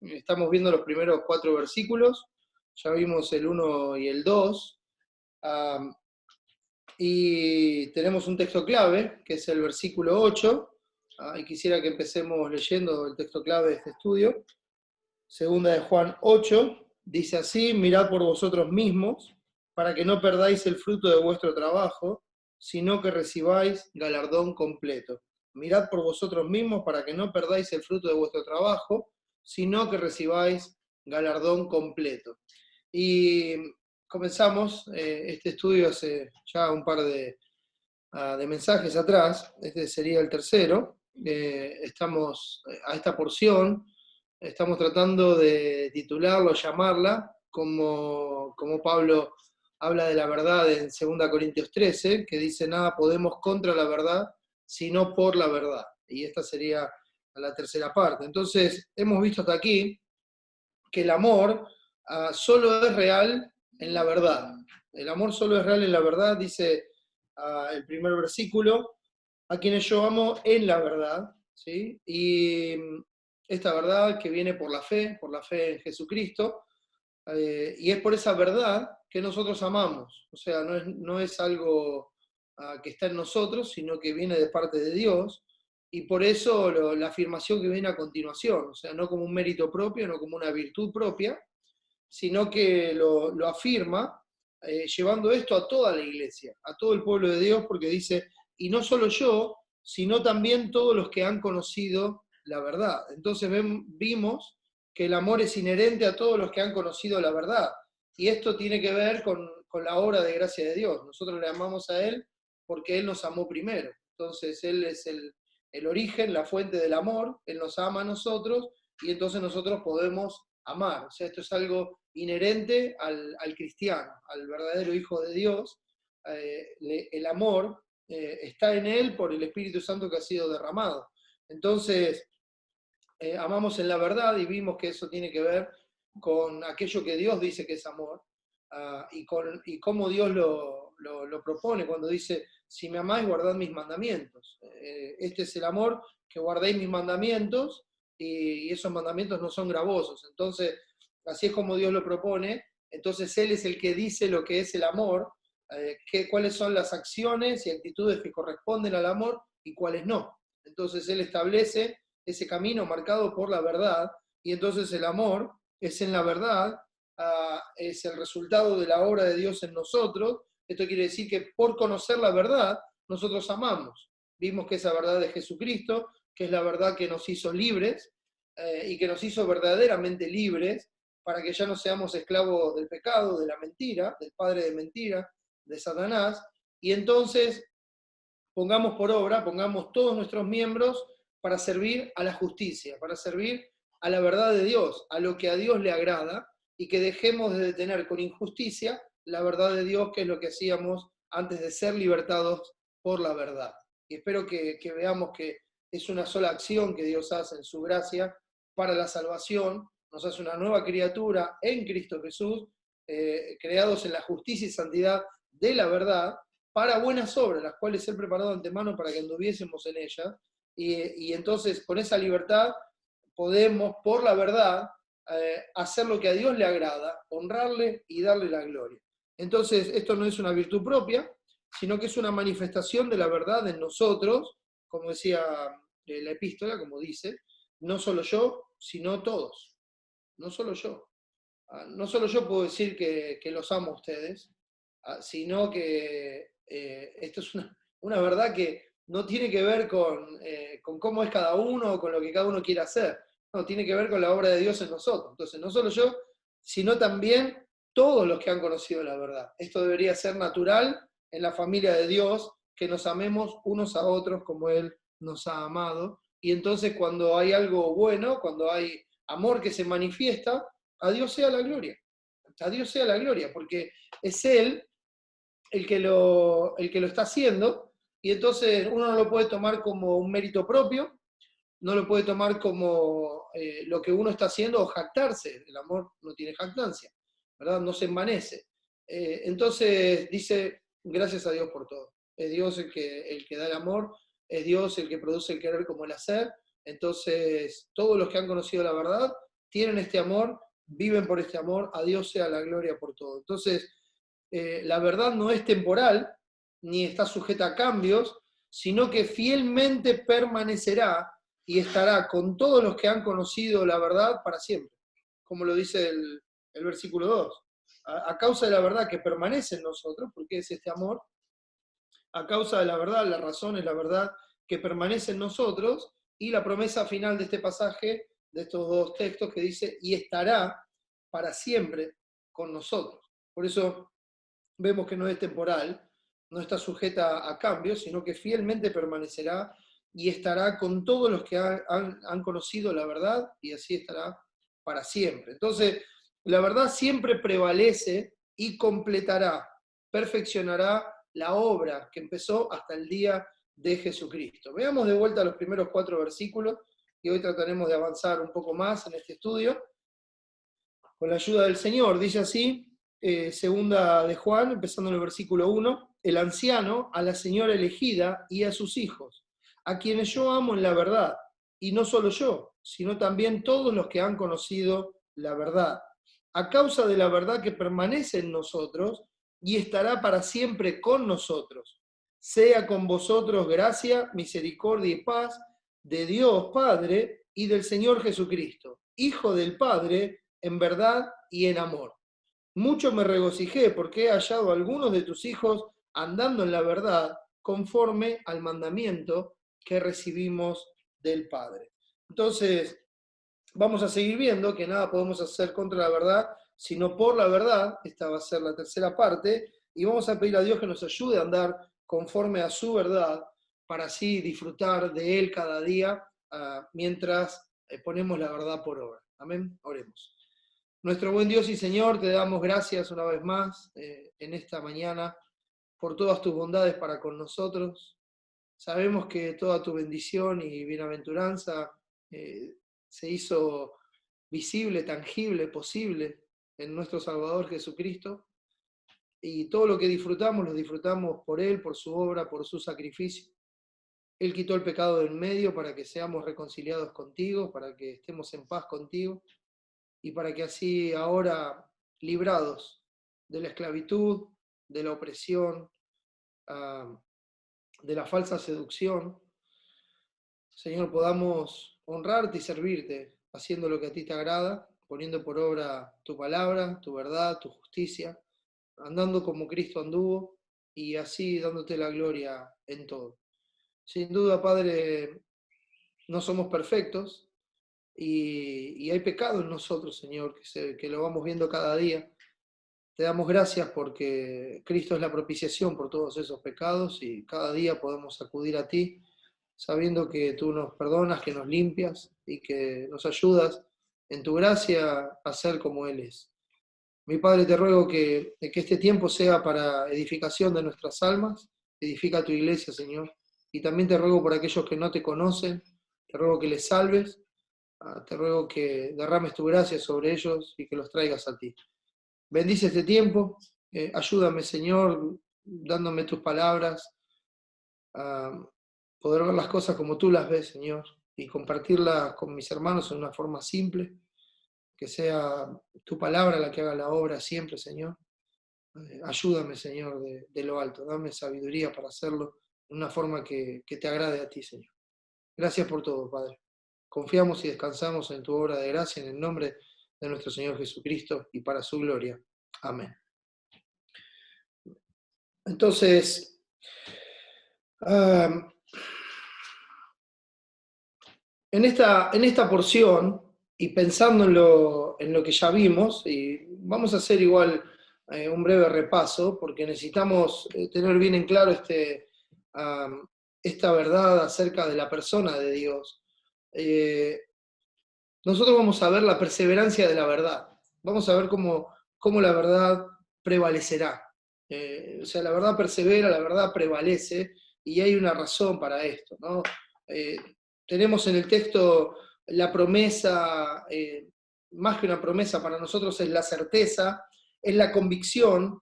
Estamos viendo los primeros 4 versículos, ya vimos el 1 y el 2, y tenemos un texto clave, que es el versículo 8, y quisiera que empecemos leyendo el texto clave de este estudio. Segunda de Juan 8, dice así: mirad por vosotros mismos, para que no perdáis el fruto de vuestro trabajo, sino que recibáis galardón completo. Mirad por vosotros mismos, para que no perdáis el fruto de vuestro trabajo, sino que recibáis galardón completo. Y comenzamos este estudio hace ya un par de mensajes atrás. Este sería el tercero. Estamos a esta porción, estamos tratando de titularlo, llamarla, como Pablo habla de la verdad en 2 Corintios 13, que dice: nada podemos contra la verdad, sino por la verdad. Y esta sería la tercera parte. Entonces, hemos visto hasta aquí que el amor solo es real en la verdad. El amor solo es real en la verdad, dice el primer versículo: a quienes yo amo en la verdad, ¿sí? Y esta verdad que viene por la fe en Jesucristo, y es por esa verdad que nosotros amamos. O sea, no es algo que está en nosotros, sino que viene de parte de Dios, y por eso la afirmación que viene a continuación, o sea, no como un mérito propio, no como una virtud propia, sino que lo afirma llevando esto a toda la iglesia, a todo el pueblo de Dios, porque dice: y no solo yo, sino también todos los que han conocido la verdad. Entonces vimos que el amor es inherente a todos los que han conocido la verdad, y esto tiene que ver con la obra de gracia de Dios. Nosotros le amamos a Él porque Él nos amó primero. Entonces Él es el origen, la fuente del amor. Él nos ama a nosotros, y entonces nosotros podemos amar. O sea, esto es algo inherente al cristiano, al verdadero Hijo de Dios. El amor está en Él por el Espíritu Santo que ha sido derramado. Entonces, amamos en la verdad, y vimos que eso tiene que ver con aquello que Dios dice que es amor, y cómo Dios lo propone cuando dice: si me amáis, guardad mis mandamientos. Este es el amor, que guardéis mis mandamientos, y esos mandamientos no son gravosos. Entonces, así es como Dios lo propone. Entonces Él es el que dice lo que es el amor, cuáles son las acciones y actitudes que corresponden al amor y cuáles no. Entonces Él establece ese camino marcado por la verdad, y entonces el amor es en la verdad, es el resultado de la obra de Dios en nosotros. Esto quiere decir que por conocer la verdad, nosotros amamos. Vimos que esa verdad de Jesucristo, que es la verdad que nos hizo libres, y que nos hizo verdaderamente libres, para que ya no seamos esclavos del pecado, de la mentira, del padre de mentira, de Satanás, y entonces pongamos por obra, pongamos todos nuestros miembros para servir a la justicia, para servir a la verdad de Dios, a lo que a Dios le agrada, y que dejemos de detener con injusticia la verdad de Dios, que es lo que hacíamos antes de ser libertados por la verdad. Y espero que veamos que es una sola acción que Dios hace en su gracia para la salvación. Nos hace una nueva criatura en Cristo Jesús, creados en la justicia y santidad de la verdad, para buenas obras, las cuales Él preparado de antemano para que anduviésemos en ellas. Y entonces, con esa libertad, podemos, por la verdad, hacer lo que a Dios le agrada, honrarle y darle la gloria. Entonces, esto no es una virtud propia, sino que es una manifestación de la verdad en nosotros, como decía la epístola, como dice: no solo yo, sino todos. No solo yo. No solo yo puedo decir que los amo a ustedes, sino que esto es una verdad que no tiene que ver con cómo es cada uno o con lo que cada uno quiere hacer. No, tiene que ver con la obra de Dios en nosotros. Entonces, no solo yo, sino también todos los que han conocido la verdad. Esto debería ser natural en la familia de Dios, que nos amemos unos a otros como Él nos ha amado. Y entonces, cuando hay algo bueno, cuando hay amor que se manifiesta, a Dios sea la gloria. A Dios sea la gloria, porque es Él el que lo está haciendo, y entonces uno no lo puede tomar como un mérito propio, no lo puede tomar como lo que uno está haciendo o jactarse. El amor no tiene jactancia, ¿verdad? No se envanece. Entonces dice: gracias a Dios por todo. Es Dios el que da el amor, es Dios el que produce el querer como el hacer. Entonces, todos los que han conocido la verdad tienen este amor, viven por este amor, a Dios sea la gloria por todo. Entonces, la verdad no es temporal, ni está sujeta a cambios, sino que fielmente permanecerá y estará con todos los que han conocido la verdad para siempre, como lo dice el versículo 2. A causa de la verdad que permanece en nosotros, porque es este amor, a causa de la verdad, la razón es la verdad que permanece en nosotros, y la promesa final de este pasaje, de estos dos textos, que dice, y estará para siempre con nosotros. Por eso vemos que no es temporal, no está sujeta a cambios, sino que fielmente permanecerá y estará con todos los que han conocido la verdad, y así estará para siempre. Entonces, la verdad siempre prevalece y completará, perfeccionará la obra que empezó hasta el día de Jesucristo. Veamos de vuelta los primeros 4 versículos, y hoy trataremos de avanzar un poco más en este estudio, con la ayuda del Señor. Dice así, segunda de Juan, empezando en el versículo 1, el anciano a la señora elegida y a sus hijos, a quienes yo amo en la verdad, y no solo yo, sino también todos los que han conocido la verdad, a causa de la verdad que permanece en nosotros y estará para siempre con nosotros. Sea con vosotros gracia, misericordia y paz de Dios Padre y del Señor Jesucristo, Hijo del Padre, en verdad y en amor. Mucho me regocijé porque he hallado a algunos de tus hijos andando en la verdad conforme al mandamiento que recibimos del Padre. Entonces, vamos a seguir viendo que nada podemos hacer contra la verdad, sino por la verdad. Esta va a ser la tercera parte, y vamos a pedir a Dios que nos ayude a andar conforme a su verdad, para así disfrutar de Él cada día, mientras ponemos la verdad por obra. Amén. Oremos. Nuestro buen Dios y Señor, te damos gracias una vez más en esta mañana por todas tus bondades para con nosotros. Sabemos que toda tu bendición y bienaventuranza se hizo visible, tangible, posible en nuestro Salvador Jesucristo, y todo lo que disfrutamos, lo disfrutamos por Él, por su obra, por su sacrificio. Él quitó el pecado del medio para que seamos reconciliados contigo, para que estemos en paz contigo, y para que así ahora, librados de la esclavitud, de la opresión, de la falsa seducción, Señor, podamos honrarte y servirte, haciendo lo que a ti te agrada, poniendo por obra tu palabra, tu verdad, tu justicia, andando como Cristo anduvo, y así dándote la gloria en todo. Sin duda, Padre, no somos perfectos, y hay pecado en nosotros, Señor, que lo vamos viendo cada día. Te damos gracias porque Cristo es la propiciación por todos esos pecados, y cada día podemos acudir a ti, sabiendo que tú nos perdonas, que nos limpias y que nos ayudas en tu gracia a ser como Él es. Mi Padre, te ruego que este tiempo sea para edificación de nuestras almas. Edifica tu iglesia, Señor. Y también te ruego por aquellos que no te conocen, te ruego que les salves, te ruego que derrames tu gracia sobre ellos y que los traigas a ti. Bendice este tiempo, ayúdame, Señor, dándome tus palabras, a poder ver las cosas como tú las ves, Señor, y compartirlas con mis hermanos en una forma simple, que sea tu palabra la que haga la obra siempre, Señor. Ayúdame, Señor, de lo alto, dame sabiduría para hacerlo de una forma que te agrade a ti, Señor. Gracias por todo, Padre. Confiamos y descansamos en tu obra de gracia, en el nombre de nuestro Señor Jesucristo y para su gloria. Amén. Entonces, en esta porción, y pensando en lo que ya vimos, y vamos a hacer igual un breve repaso, porque necesitamos tener bien en claro esta verdad acerca de la persona de Dios. Nosotros vamos a ver la perseverancia de la verdad. Vamos a ver cómo la verdad prevalecerá. O sea, la verdad persevera, la verdad prevalece, y hay una razón para esto, ¿no? Tenemos en el texto la promesa, más que una promesa para nosotros es la certeza, es la convicción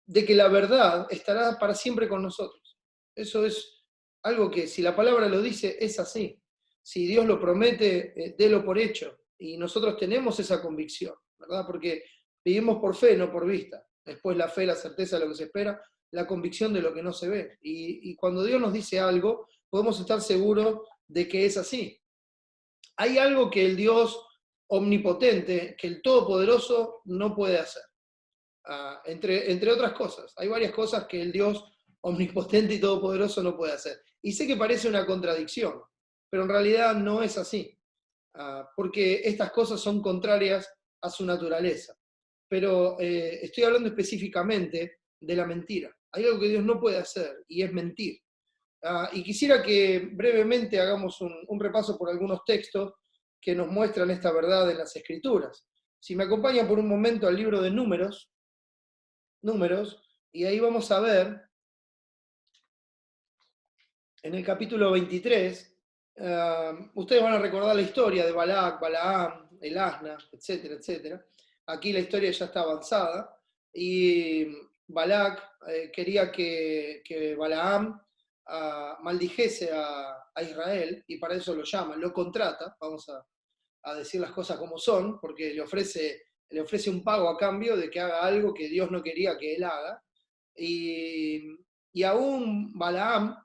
de que la verdad estará para siempre con nosotros. Eso es algo que, si la palabra lo dice, es así. Si Dios lo promete, délo por hecho. Y nosotros tenemos esa convicción, ¿verdad? Porque vivimos por fe, no por vista. Después la fe, la certeza de lo que se espera, la convicción de lo que no se ve. Y cuando Dios nos dice algo, podemos estar seguros de que es así. Hay algo que el Dios omnipotente, que el Todopoderoso no puede hacer. Entre otras cosas. Hay varias cosas que el Dios omnipotente y todopoderoso no puede hacer. Y sé que parece una contradicción, pero en realidad no es así, porque estas cosas son contrarias a su naturaleza. Pero estoy hablando específicamente de la mentira. Hay algo que Dios no puede hacer, y es mentir. Y quisiera que brevemente hagamos un repaso por algunos textos que nos muestran esta verdad en las Escrituras. Si me acompañan por un momento al libro de Números, y ahí vamos a ver, en el capítulo 23, ustedes van a recordar la historia de Balac, Balaam, el asna, etcétera, etcétera. Aquí la historia ya está avanzada, y Balac quería que Balaam maldijese a Israel, y para eso lo llama, lo contrata, vamos a decir las cosas como son, porque le ofrece un pago a cambio de que haga algo que Dios no quería que él haga. Y aún Balaam,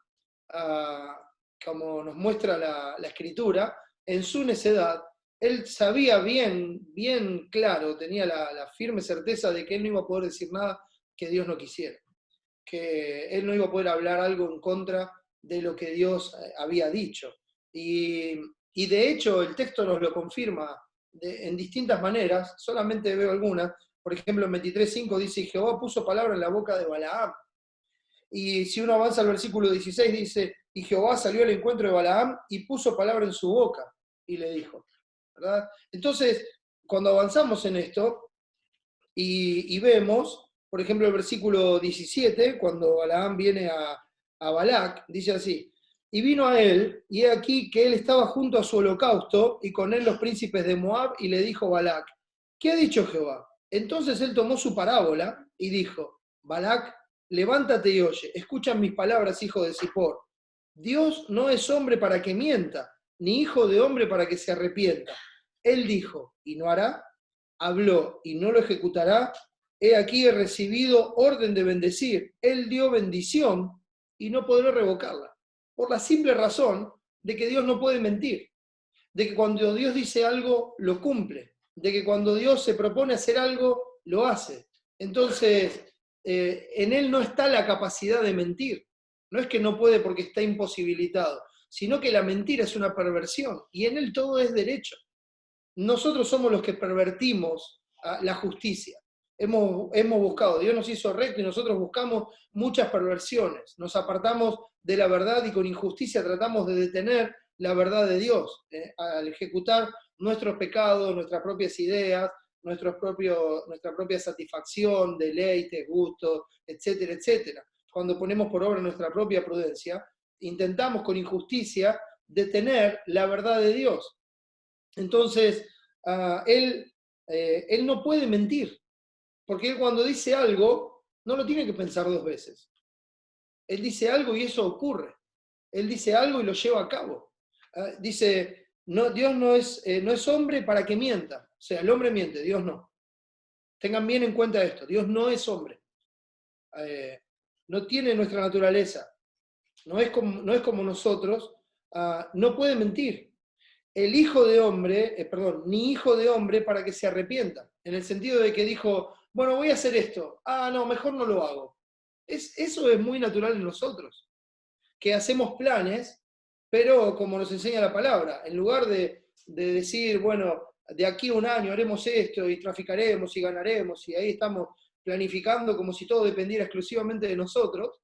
como nos muestra la Escritura, en su necedad, él sabía bien claro, tenía la firme certeza de que él no iba a poder decir nada que Dios no quisiera, que él no iba a poder hablar algo en contra de lo que Dios había dicho. Y de hecho el texto nos lo confirma en distintas maneras, solamente veo algunas. Por ejemplo, en 23.5 dice, y Jehová puso palabra en la boca de Balaam. Y si uno avanza al versículo 16, dice, y Jehová salió al encuentro de Balaam y puso palabra en su boca, y le dijo, ¿verdad? Entonces, cuando avanzamos en esto, y vemos, por ejemplo, el versículo 17, cuando Balaam viene a Balac, dice así, y vino a él, y he aquí que él estaba junto a su holocausto, y con él los príncipes de Moab, y le dijo Balac, ¿qué ha dicho Jehová? Entonces él tomó su parábola, y dijo, Balac, levántate y oye, escucha mis palabras, hijo de Zippor. Dios no es hombre para que mienta, ni hijo de hombre para que se arrepienta. Él dijo, ¿y no hará? Habló, ¿y no lo ejecutará? He aquí he recibido orden de bendecir. Él dio bendición, y no podré revocarla. Por la simple razón de que Dios no puede mentir, de que cuando Dios dice algo, lo cumple, de que cuando Dios se propone hacer algo, lo hace. Entonces, en Él no está la capacidad de mentir. No es que no puede porque está imposibilitado, sino que la mentira es una perversión, y en Él todo es derecho. Nosotros somos los que pervertimos la justicia. Hemos buscado, Dios nos hizo recto y nosotros buscamos muchas perversiones. Nos apartamos de la verdad y con injusticia tratamos de detener la verdad de Dios, al ejecutar nuestros pecados, nuestras propias ideas, nuestra propia satisfacción, deleite, gusto, etcétera, etcétera. Cuando ponemos por obra nuestra propia prudencia, intentamos con injusticia detener la verdad de Dios. Entonces, él no puede mentir, porque él cuando dice algo, no lo tiene que pensar dos veces. Él dice algo y eso ocurre. Él dice algo y lo lleva a cabo. Dice, no, Dios no es hombre para que mienta. O sea, el hombre miente, Dios no. Tengan bien en cuenta esto, Dios no es hombre. No tiene nuestra naturaleza. No es como nosotros. No puede mentir. El hijo de hombre, ni hijo de hombre para que se arrepienta, en el sentido de que dijo, bueno, voy a hacer esto, no, mejor no lo hago. Eso es muy natural en nosotros, que hacemos planes, pero como nos enseña la palabra, en lugar de decir, bueno, de aquí a un año haremos esto y traficaremos y ganaremos, y ahí estamos planificando como si todo dependiera exclusivamente de nosotros,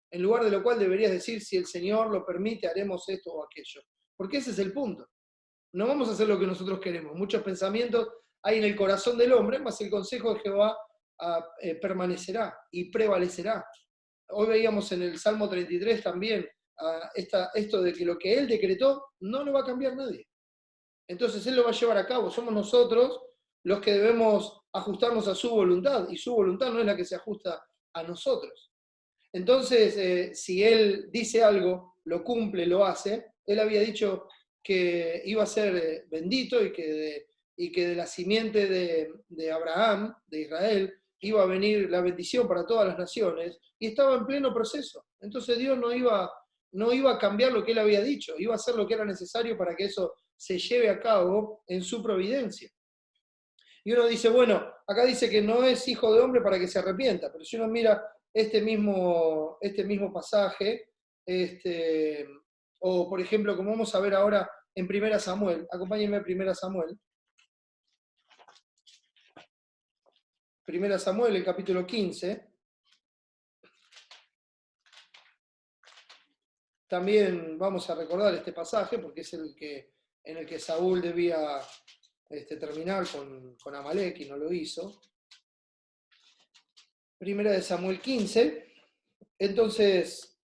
en lugar de lo cual deberías decir, si el Señor lo permite, haremos esto o aquello. Porque ese es el punto. No vamos a hacer lo que nosotros queremos. Muchos pensamientos hay en el corazón del hombre, mas el consejo de Jehová permanecerá y prevalecerá. Hoy veíamos en el Salmo 33 también esto de que lo que Él decretó no lo va a cambiar nadie. Entonces Él lo va a llevar a cabo. Somos nosotros los que debemos ajustarnos a su voluntad, y su voluntad no es la que se ajusta a nosotros. Entonces, si Él dice algo, lo cumple, lo hace. Él había dicho que iba a ser bendito y que y que de la simiente de Abraham, de Israel, iba a venir la bendición para todas las naciones, y estaba en pleno proceso. Entonces Dios no iba a cambiar lo que él había dicho, iba a hacer lo que era necesario para que eso se lleve a cabo en su providencia. Y uno dice, bueno, acá dice que no es hijo de hombre para que se arrepienta, pero si uno mira este mismo pasaje, o por ejemplo, como vamos a ver ahora en 1 Samuel, acompáñenme a 1 Samuel. 1 Samuel, el capítulo 15. También vamos a recordar este pasaje porque es en el que Saúl debía terminar con Amalek y no lo hizo. 1 Samuel 15. Entonces,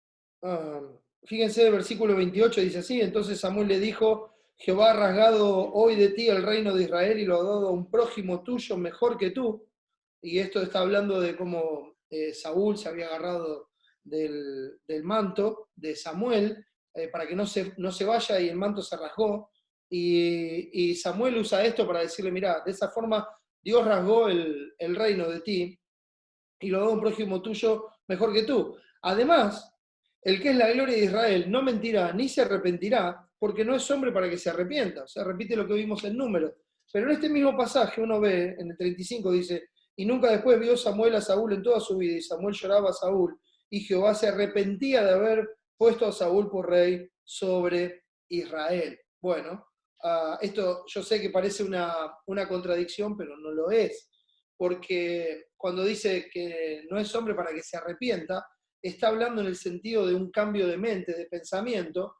fíjense el versículo 28, dice así: entonces Samuel le dijo, Jehová ha rasgado hoy de ti el reino de Israel y lo ha dado a un prójimo tuyo mejor que tú. Y esto está hablando de cómo Saúl se había agarrado del manto de Samuel para que no se vaya, y el manto se rasgó. Y Samuel usa esto para decirle, mira, de esa forma Dios rasgó el reino de ti y lo da a un prójimo tuyo mejor que tú. Además, el que es la gloria de Israel no mentirá ni se arrepentirá, porque no es hombre para que se arrepienta. O sea, repite lo que vimos en Números. Pero en este mismo pasaje uno ve, en el 35 dice, y nunca después vio Samuel a Saúl en toda su vida, y Samuel lloraba a Saúl, y Jehová se arrepentía de haber puesto a Saúl por rey sobre Israel. Bueno, esto yo sé que parece una contradicción, pero no lo es, porque cuando dice que no es hombre para que se arrepienta, está hablando en el sentido de un cambio de mente, de pensamiento,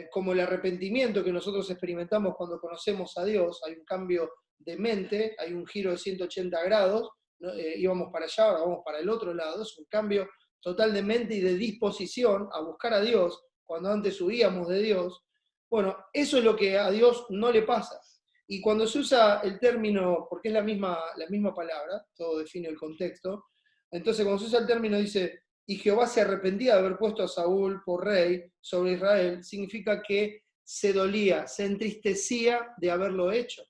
como el arrepentimiento que nosotros experimentamos cuando conocemos a Dios. Hay un cambio de mente, hay un giro de 180 grados, ¿no? Íbamos para allá, ahora vamos para el otro lado, es un cambio total de mente y de disposición a buscar a Dios, cuando antes huíamos de Dios. Bueno, eso es lo que a Dios no le pasa. Y cuando se usa el término, porque es la misma palabra, todo define el contexto, entonces cuando se usa el término dice, y Jehová se arrepentía de haber puesto a Saúl por rey sobre Israel, significa que se dolía, se entristecía de haberlo hecho.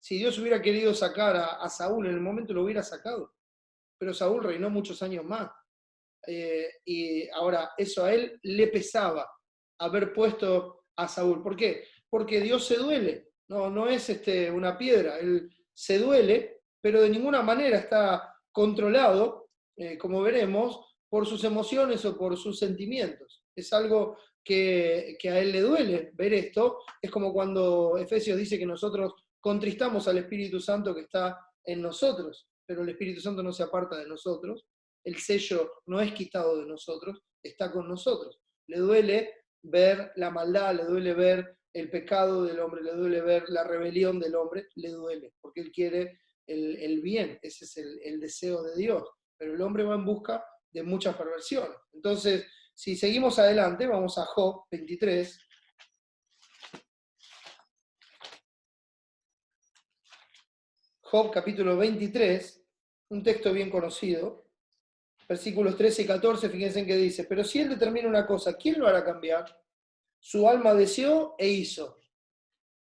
Si Dios hubiera querido sacar a Saúl en el momento, lo hubiera sacado. Pero Saúl reinó muchos años más. Y ahora, eso a él le pesaba, haber puesto a Saúl. ¿Por qué? Porque Dios se duele. No es una piedra. Él se duele, pero de ninguna manera está controlado, como veremos, por sus emociones o por sus sentimientos. Es algo que a él le duele ver esto. Es como cuando Efesios dice que nosotros contristamos al Espíritu Santo que está en nosotros, pero el Espíritu Santo no se aparta de nosotros. El sello no es quitado de nosotros, está con nosotros. Le duele ver la maldad, le duele ver el pecado del hombre, le duele ver la rebelión del hombre, le duele, porque él quiere el bien, ese es el deseo de Dios. Pero el hombre va en busca de muchas perversiones. Entonces, si seguimos adelante, vamos a Job 23. Job capítulo 23, un texto bien conocido, versículos 13 y 14, fíjense en qué dice, pero si él determina una cosa, ¿quién lo hará cambiar? Su alma deseó e hizo.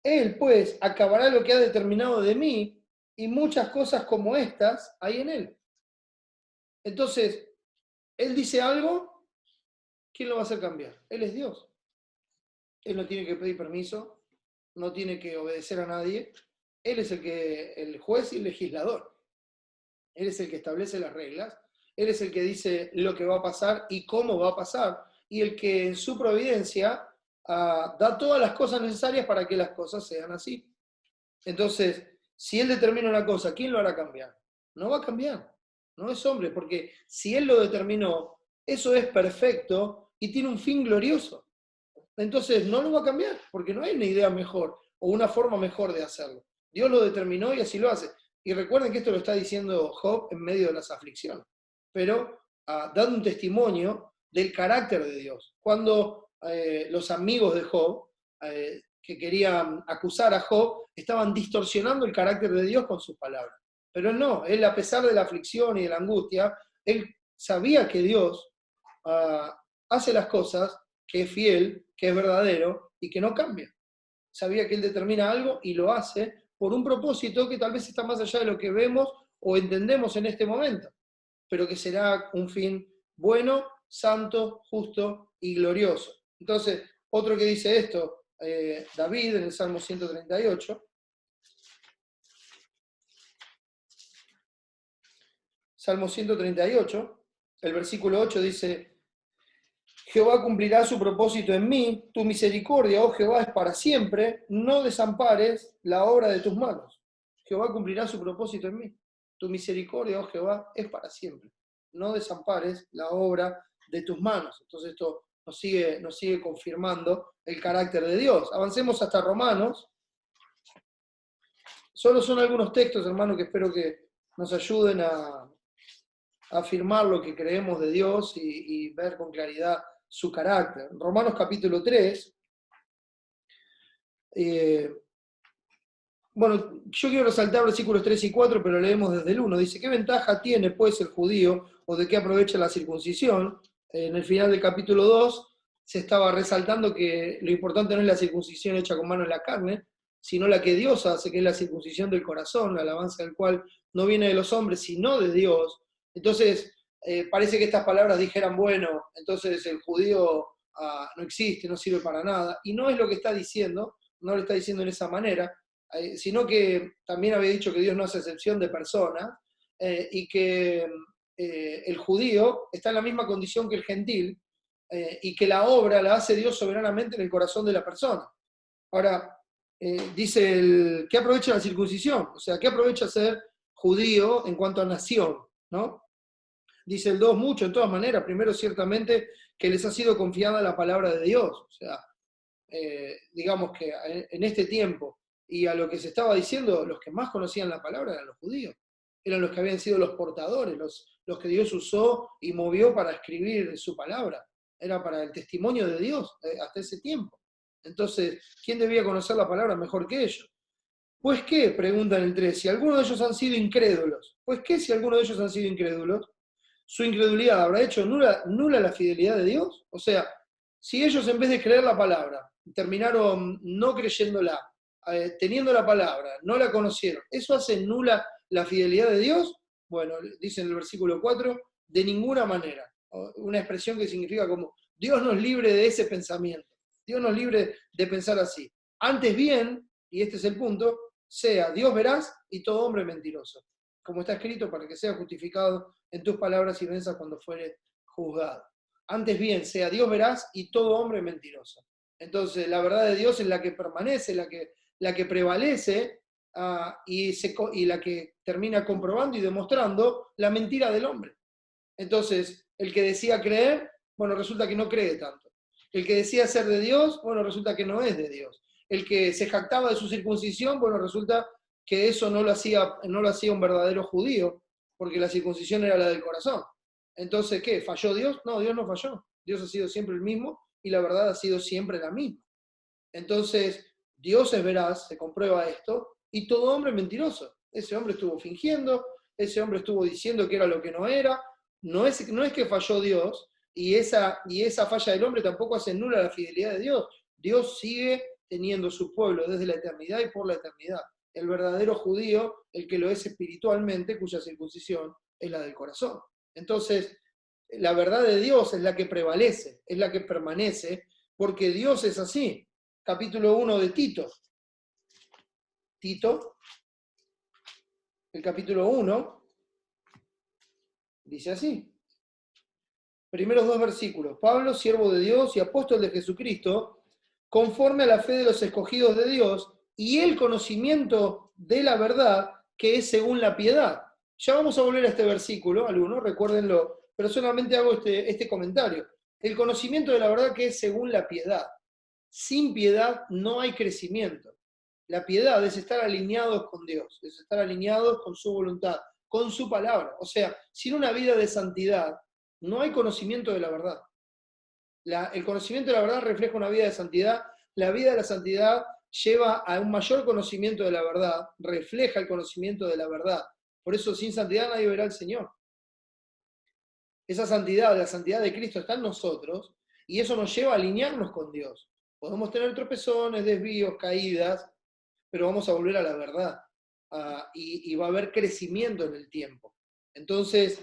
Él, pues, acabará lo que ha determinado de mí, y muchas cosas como estas hay en él. Entonces, él dice algo, ¿quién lo va a hacer cambiar? Él es Dios. Él no tiene que pedir permiso, no tiene que obedecer a nadie. Él es el juez y el legislador. Él es el que establece las reglas. Él es el que dice lo que va a pasar y cómo va a pasar. Y el que en su providencia da todas las cosas necesarias para que las cosas sean así. Entonces, si él determina una cosa, ¿quién lo hará cambiar? No va a cambiar. No es hombre, porque si él lo determinó, eso es perfecto y tiene un fin glorioso. Entonces, no lo va a cambiar, porque no hay una idea mejor o una forma mejor de hacerlo. Dios lo determinó y así lo hace. Y recuerden que esto lo está diciendo Job en medio de las aflicciones, pero dando un testimonio del carácter de Dios. Cuando los amigos de Job, que querían acusar a Job, estaban distorsionando el carácter de Dios con sus palabras. Pero no, él, a pesar de la aflicción y de la angustia, él sabía que Dios hace las cosas, que es fiel, que es verdadero y que no cambia. Sabía que él determina algo y lo hace por un propósito que tal vez está más allá de lo que vemos o entendemos en este momento, pero que será un fin bueno, santo, justo y glorioso. Entonces, otro que dice esto, David en el Salmo 138. Salmo 138, el versículo 8 dice: Jehová cumplirá su propósito en mí, tu misericordia, oh Jehová, es para siempre, no desampares la obra de tus manos. Jehová cumplirá su propósito en mí, tu misericordia, oh Jehová, es para siempre, no desampares la obra de tus manos. Entonces esto nos sigue confirmando el carácter de Dios. Avancemos hasta Romanos. Solo son algunos textos, hermano, que espero que nos ayuden a afirmar lo que creemos de Dios y ver con claridad su carácter. Romanos capítulo 3. Bueno, yo quiero resaltar versículos 3 y 4, pero leemos desde el 1. Dice: ¿qué ventaja tiene pues el judío, o de qué aprovecha la circuncisión? En el final del capítulo 2 se estaba resaltando que lo importante no es la circuncisión hecha con mano en la carne, sino la que Dios hace, que es la circuncisión del corazón, la alabanza del cual no viene de los hombres, sino de Dios. Entonces, parece que estas palabras dijeran, bueno, entonces el judío no existe, no sirve para nada, y no es lo que está diciendo, no lo está diciendo en esa manera, sino que también había dicho que Dios no hace excepción de personas, y que el judío está en la misma condición que el gentil, y que la obra la hace Dios soberanamente en el corazón de la persona. Ahora, dice ¿qué aprovecha la circuncisión? O sea, ¿qué aprovecha ser judío en cuanto a nación? ¿No? Dice el 2, mucho, en todas maneras. Primero, ciertamente, que les ha sido confiada la palabra de Dios. O sea, digamos que en este tiempo, y a lo que se estaba diciendo, los que más conocían la palabra eran los judíos. Eran los que habían sido los portadores, los que Dios usó y movió para escribir su palabra. Era para el testimonio de Dios hasta ese tiempo. Entonces, ¿quién debía conocer la palabra mejor que ellos? Pues qué, preguntan el 3, si algunos de ellos han sido incrédulos. Pues qué, si algunos de ellos han sido incrédulos, su incredulidad habrá hecho nula la fidelidad de Dios. O sea, si ellos en vez de creer la palabra, terminaron no creyéndola, teniendo la palabra, no la conocieron, ¿eso hace nula la fidelidad de Dios? Bueno, dice en el versículo 4, de ninguna manera. Una expresión que significa como, Dios nos libre de ese pensamiento. Dios nos libre de pensar así. Antes bien, y este es el punto, sea Dios veraz y todo hombre mentiroso. Como está escrito, para que sea justificado en tus palabras y venzas cuando fuere juzgado. Antes bien, sea Dios veraz y todo hombre mentiroso. Entonces, la verdad de Dios es la que permanece, la que prevalece, y la que termina comprobando y demostrando la mentira del hombre. Entonces, el que decía creer, bueno, resulta que no cree tanto. El que decía ser de Dios, bueno, resulta que no es de Dios. El que se jactaba de su circuncisión, bueno, resulta que eso no lo hacía un verdadero judío, porque la circuncisión era la del corazón. Entonces, ¿qué? ¿Falló Dios? No, Dios no falló. Dios ha sido siempre el mismo y la verdad ha sido siempre la misma. Entonces, Dios es veraz, se comprueba esto, y todo hombre es mentiroso. Ese hombre estuvo fingiendo, ese hombre estuvo diciendo que era lo que no era. No es que falló Dios, y esa falla del hombre tampoco hace nula la fidelidad de Dios. Dios sigue teniendo su pueblo desde la eternidad y por la eternidad. El verdadero judío, el que lo es espiritualmente, cuya circuncisión es la del corazón. Entonces, la verdad de Dios es la que prevalece, es la que permanece, porque Dios es así. Capítulo 1 de Tito. Tito, el capítulo 1, dice así. Primeros 2 versículos. Pablo, siervo de Dios y apóstol de Jesucristo, conforme a la fe de los escogidos de Dios y el conocimiento de la verdad que es según la piedad. Ya vamos a volver a este versículo, al 1, recuérdenlo, pero solamente hago este comentario. El conocimiento de la verdad que es según la piedad. Sin piedad no hay crecimiento. La piedad es estar alineados con Dios, es estar alineados con su voluntad, con su palabra. O sea, sin una vida de santidad, no hay conocimiento de la verdad. El conocimiento de la verdad refleja una vida de santidad. La vida de la santidad lleva a un mayor conocimiento de la verdad, refleja el conocimiento de la verdad. Por eso, sin santidad nadie verá al Señor. Esa santidad, la santidad de Cristo está en nosotros, y eso nos lleva a alinearnos con Dios. Podemos tener tropezones, desvíos, caídas, pero vamos a volver a la verdad. Y va a haber crecimiento en el tiempo. Entonces,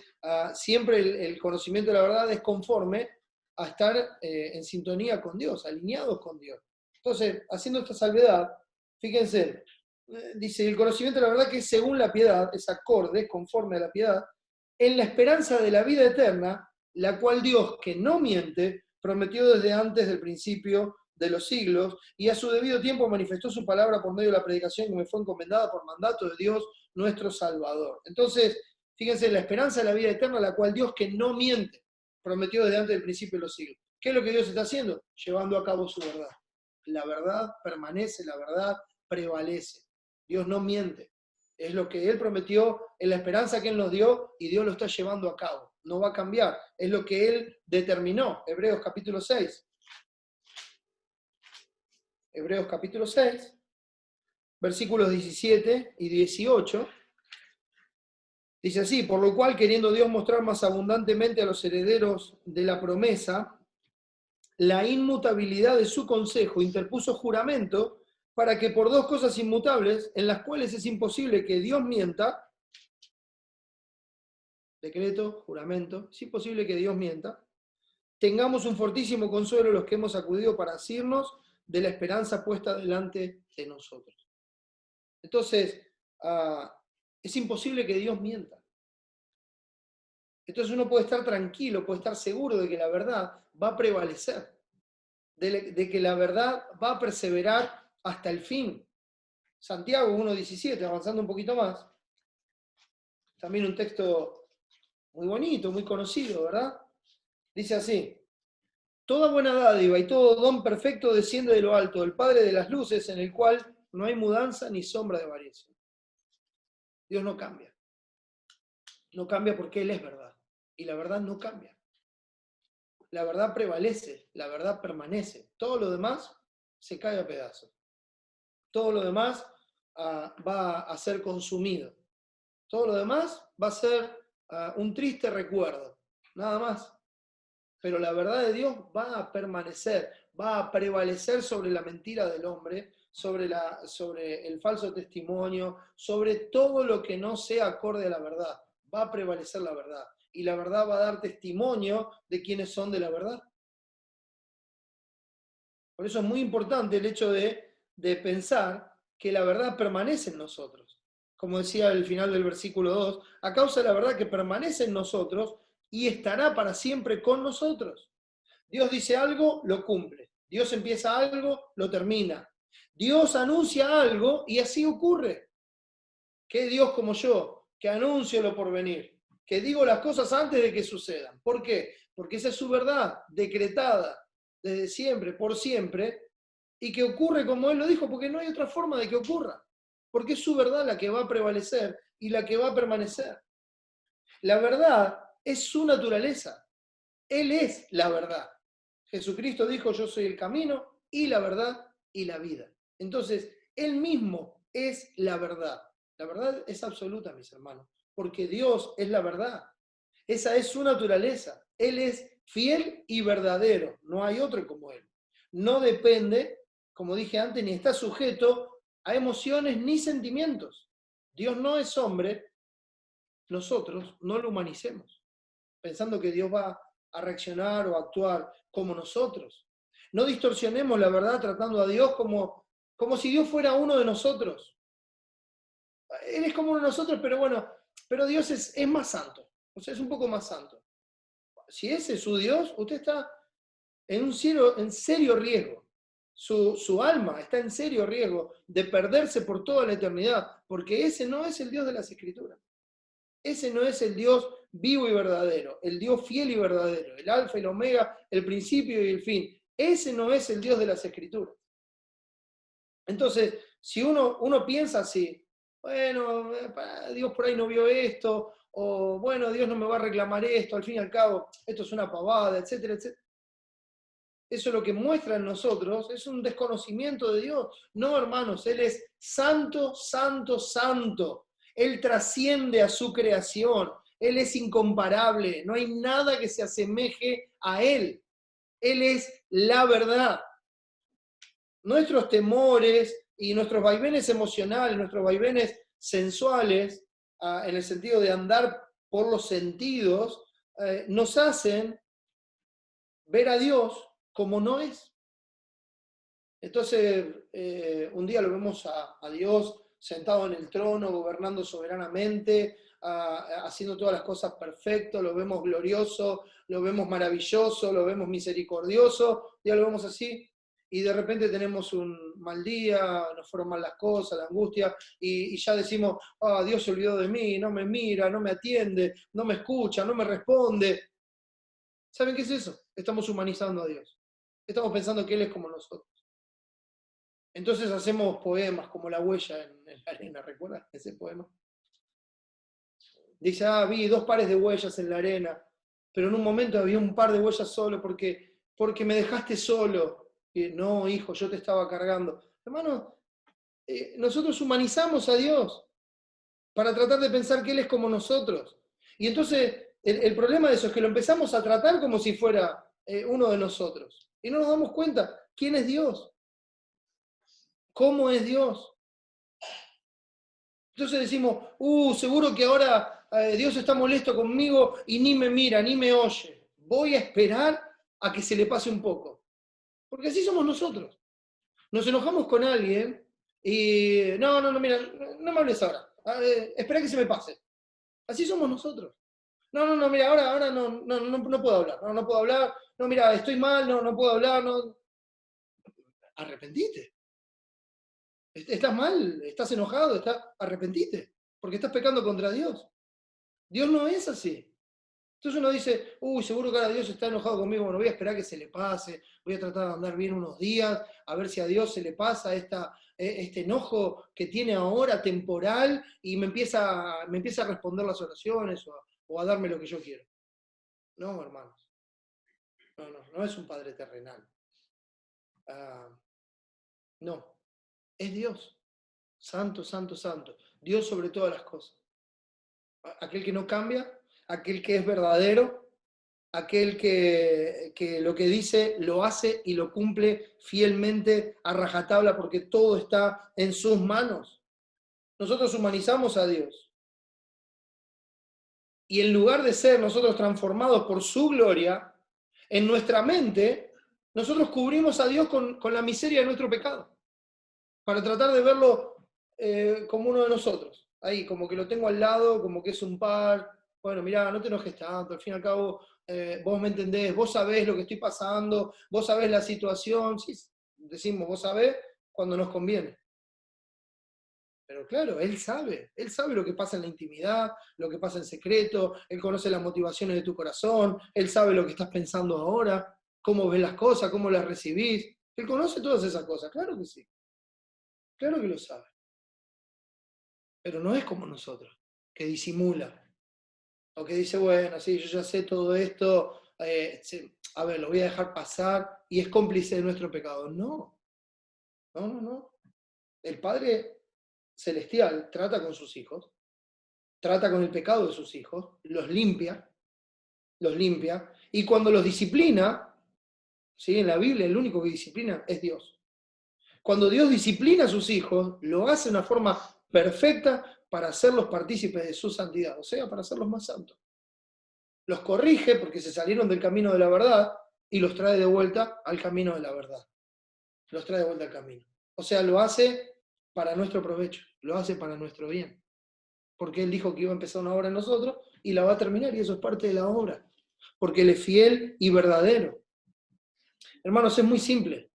siempre el conocimiento de la verdad es conforme a estar en sintonía con Dios, alineados con Dios. Entonces, haciendo esta salvedad, fíjense, dice, el conocimiento de la verdad que es según la piedad, es acorde, conforme a la piedad, en la esperanza de la vida eterna, la cual Dios, que no miente, prometió desde antes del principio de los siglos, y a su debido tiempo manifestó su palabra por medio de la predicación que me fue encomendada por mandato de Dios, nuestro Salvador. Entonces, fíjense, la esperanza de la vida eterna, la cual Dios, que no miente, prometió desde antes del principio de los siglos. ¿Qué es lo que Dios está haciendo? Llevando a cabo su verdad. La verdad permanece, la verdad prevalece. Dios no miente. Es lo que Él prometió, es la esperanza que Él nos dio, y Dios lo está llevando a cabo. No va a cambiar. Es lo que Él determinó. Hebreos capítulo 6. Hebreos capítulo 6, versículos 17 y 18. Dice así: por lo cual, queriendo Dios mostrar más abundantemente a los herederos de la promesa la inmutabilidad de su consejo, interpuso juramento para que por dos cosas inmutables, en las cuales es imposible que Dios mienta, decreto, juramento, es imposible que Dios mienta, tengamos un fortísimo consuelo los que hemos acudido para asirnos de la esperanza puesta delante de nosotros. Entonces, es imposible que Dios mienta. Entonces uno puede estar tranquilo, puede estar seguro de que la verdad va a prevalecer, de que la verdad va a perseverar hasta el fin. Santiago 1:17, avanzando un poquito más, también un texto muy bonito, muy conocido, ¿verdad? Dice así: toda buena dádiva y todo don perfecto desciende de lo alto, del Padre de las luces, en el cual no hay mudanza ni sombra de variación. Dios no cambia. No cambia porque Él es verdad. Y la verdad no cambia. La verdad prevalece, la verdad permanece. Todo lo demás se cae a pedazos. Todo lo demás va a ser consumido. Todo lo demás va a ser un triste recuerdo, nada más. Pero la verdad de Dios va a permanecer, va a prevalecer sobre la mentira del hombre, sobre el falso testimonio, sobre todo lo que no sea acorde a la verdad. Va a prevalecer la verdad. Y la verdad va a dar testimonio de quienes son de la verdad. Por eso es muy importante el hecho de pensar que la verdad permanece en nosotros. Como decía el final del versículo 2, a causa de la verdad que permanece en nosotros y estará para siempre con nosotros. Dios dice algo, lo cumple. Dios empieza algo, lo termina. Dios anuncia algo y así ocurre. ¿Qué Dios como yo, que anuncio lo por venir? Que digo las cosas antes de que sucedan. ¿Por qué? Porque esa es su verdad, decretada desde siempre, por siempre, y que ocurre como Él lo dijo, porque no hay otra forma de que ocurra. Porque es su verdad la que va a prevalecer y la que va a permanecer. La verdad es su naturaleza. Él es la verdad. Jesucristo dijo: yo soy el camino y la verdad y la vida. Entonces, Él mismo es la verdad. La verdad es absoluta, mis hermanos, porque Dios es la verdad. Esa es su naturaleza. Él es fiel y verdadero. No hay otro como Él. No depende, como dije antes, ni está sujeto a emociones ni sentimientos. Dios no es hombre. Nosotros no lo humanicemos, pensando que Dios va a reaccionar o a actuar como nosotros. No distorsionemos la verdad tratando a Dios como si Dios fuera uno de nosotros. Él es como uno de nosotros, pero bueno, pero Dios es más santo, o sea, es un poco más santo. Si ese es su Dios, usted está en serio riesgo. Su alma está en serio riesgo de perderse por toda la eternidad, porque ese no es el Dios de las Escrituras. Ese no es el Dios vivo y verdadero, el Dios fiel y verdadero, el alfa y el omega, el principio y el fin. Ese no es el Dios de las Escrituras. Entonces, si uno piensa así, bueno, Dios por ahí no vio esto, o bueno, Dios no me va a reclamar esto, al fin y al cabo, esto es una pavada, etcétera, etcétera. Eso lo que muestra en nosotros es un desconocimiento de Dios. No, hermanos, Él es santo, santo, santo. Él trasciende a su creación. Él es incomparable. No hay nada que se asemeje a Él. Él es la verdad. Nuestros temores, y nuestros vaivenes emocionales, nuestros vaivenes sensuales, en el sentido de andar por los sentidos, nos hacen ver a Dios como no es. Entonces, un día lo vemos a Dios sentado en el trono, gobernando soberanamente, haciendo todas las cosas perfecto, lo vemos glorioso, lo vemos maravilloso, lo vemos misericordioso, ya lo vemos así, y de repente tenemos un mal día, nos fueron mal las cosas, la angustia, y ya decimos, Dios se olvidó de mí, no me mira, no me atiende, no me escucha, no me responde. ¿Saben qué es eso? Estamos humanizando a Dios. Estamos pensando que Él es como nosotros. Entonces hacemos poemas como La huella en la arena, ¿recuerdan ese poema? Dice, vi 2 pares de huellas en la arena, pero en un momento había un par de huellas solo porque me dejaste solo. Y, no, hijo, yo te estaba cargando. Hermano, nosotros humanizamos a Dios para tratar de pensar que Él es como nosotros. Y entonces el problema de eso es que lo empezamos a tratar como si fuera uno de nosotros. Y no nos damos cuenta quién es Dios, cómo es Dios. Entonces decimos, seguro que ahora Dios está molesto conmigo y ni me mira, ni me oye. Voy a esperar a que se le pase un poco. Porque así somos nosotros. Nos enojamos con alguien y, no, mira, no me hables ahora. Espera que se me pase. Así somos nosotros. No, mira, ahora no puedo hablar. No puedo hablar. No, mira, estoy mal, no puedo hablar. No. Arrepentite. Estás mal, estás enojado, arrepentite, porque estás pecando contra Dios. Dios no es así. Entonces uno dice, seguro que ahora Dios está enojado conmigo, bueno, voy a esperar que se le pase, voy a tratar de andar bien unos días, a ver si a Dios se le pasa este enojo que tiene ahora temporal y me empieza a responder las oraciones o a darme lo que yo quiero. No, hermanos. No es un Padre terrenal. No. Es Dios, santo, santo, santo, Dios sobre todas las cosas. Aquel que no cambia, aquel que es verdadero, aquel que lo que dice lo hace y lo cumple fielmente a rajatabla porque todo está en sus manos. Nosotros humanizamos a Dios. Y en lugar de ser nosotros transformados por su gloria, en nuestra mente, nosotros cubrimos a Dios con la miseria de nuestro pecado, para tratar de verlo como uno de nosotros. Ahí, como que lo tengo al lado, como que es un par. Bueno, mirá, no te enojes tanto, al fin y al cabo, vos me entendés, vos sabés lo que estoy pasando, vos sabés la situación. Sí, decimos, vos sabés cuando nos conviene. Pero claro, Él sabe lo que pasa en la intimidad, lo que pasa en secreto, Él conoce las motivaciones de tu corazón, Él sabe lo que estás pensando ahora, cómo ves las cosas, cómo las recibís. Él conoce todas esas cosas, claro que sí. Claro que lo sabe. Pero no es como nosotros, que disimula. O que dice, bueno, sí, yo ya sé todo esto, a ver, lo voy a dejar pasar y es cómplice de nuestro pecado. No. El Padre Celestial trata con sus hijos, trata con el pecado de sus hijos, los limpia, y cuando los disciplina, ¿sí? En la Biblia el único que disciplina es Dios. Cuando Dios disciplina a sus hijos, lo hace de una forma perfecta para hacerlos partícipes de su santidad, o sea, para hacerlos más santos. Los corrige porque se salieron del camino de la verdad y los trae de vuelta al camino de la verdad. Los trae de vuelta al camino. O sea, lo hace para nuestro provecho, lo hace para nuestro bien. Porque Él dijo que iba a empezar una obra en nosotros y la va a terminar y eso es parte de la obra. Porque Él es fiel y verdadero. Hermanos, es muy simple.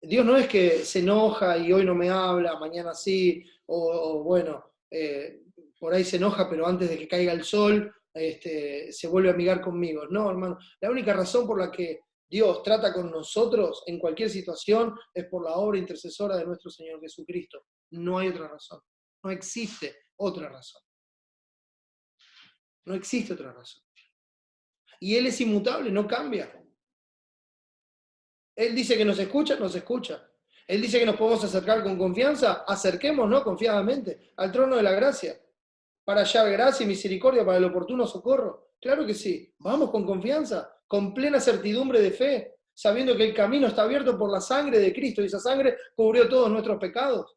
Dios no es que se enoja y hoy no me habla, mañana sí, o bueno, por ahí se enoja, pero antes de que caiga el sol, se vuelve a amigar conmigo. No, hermano, la única razón por la que Dios trata con nosotros en cualquier situación es por la obra intercesora de nuestro Señor Jesucristo. No hay otra razón. No existe otra razón. No existe otra razón. Y Él es inmutable, no cambia. Él dice que nos escucha, nos escucha. Él dice que nos podemos acercar con confianza, acerquémonos confiadamente al trono de la gracia, para hallar gracia y misericordia para el oportuno socorro. Claro que sí, vamos con confianza, con plena certidumbre de fe, sabiendo que el camino está abierto por la sangre de Cristo y esa sangre cubrió todos nuestros pecados,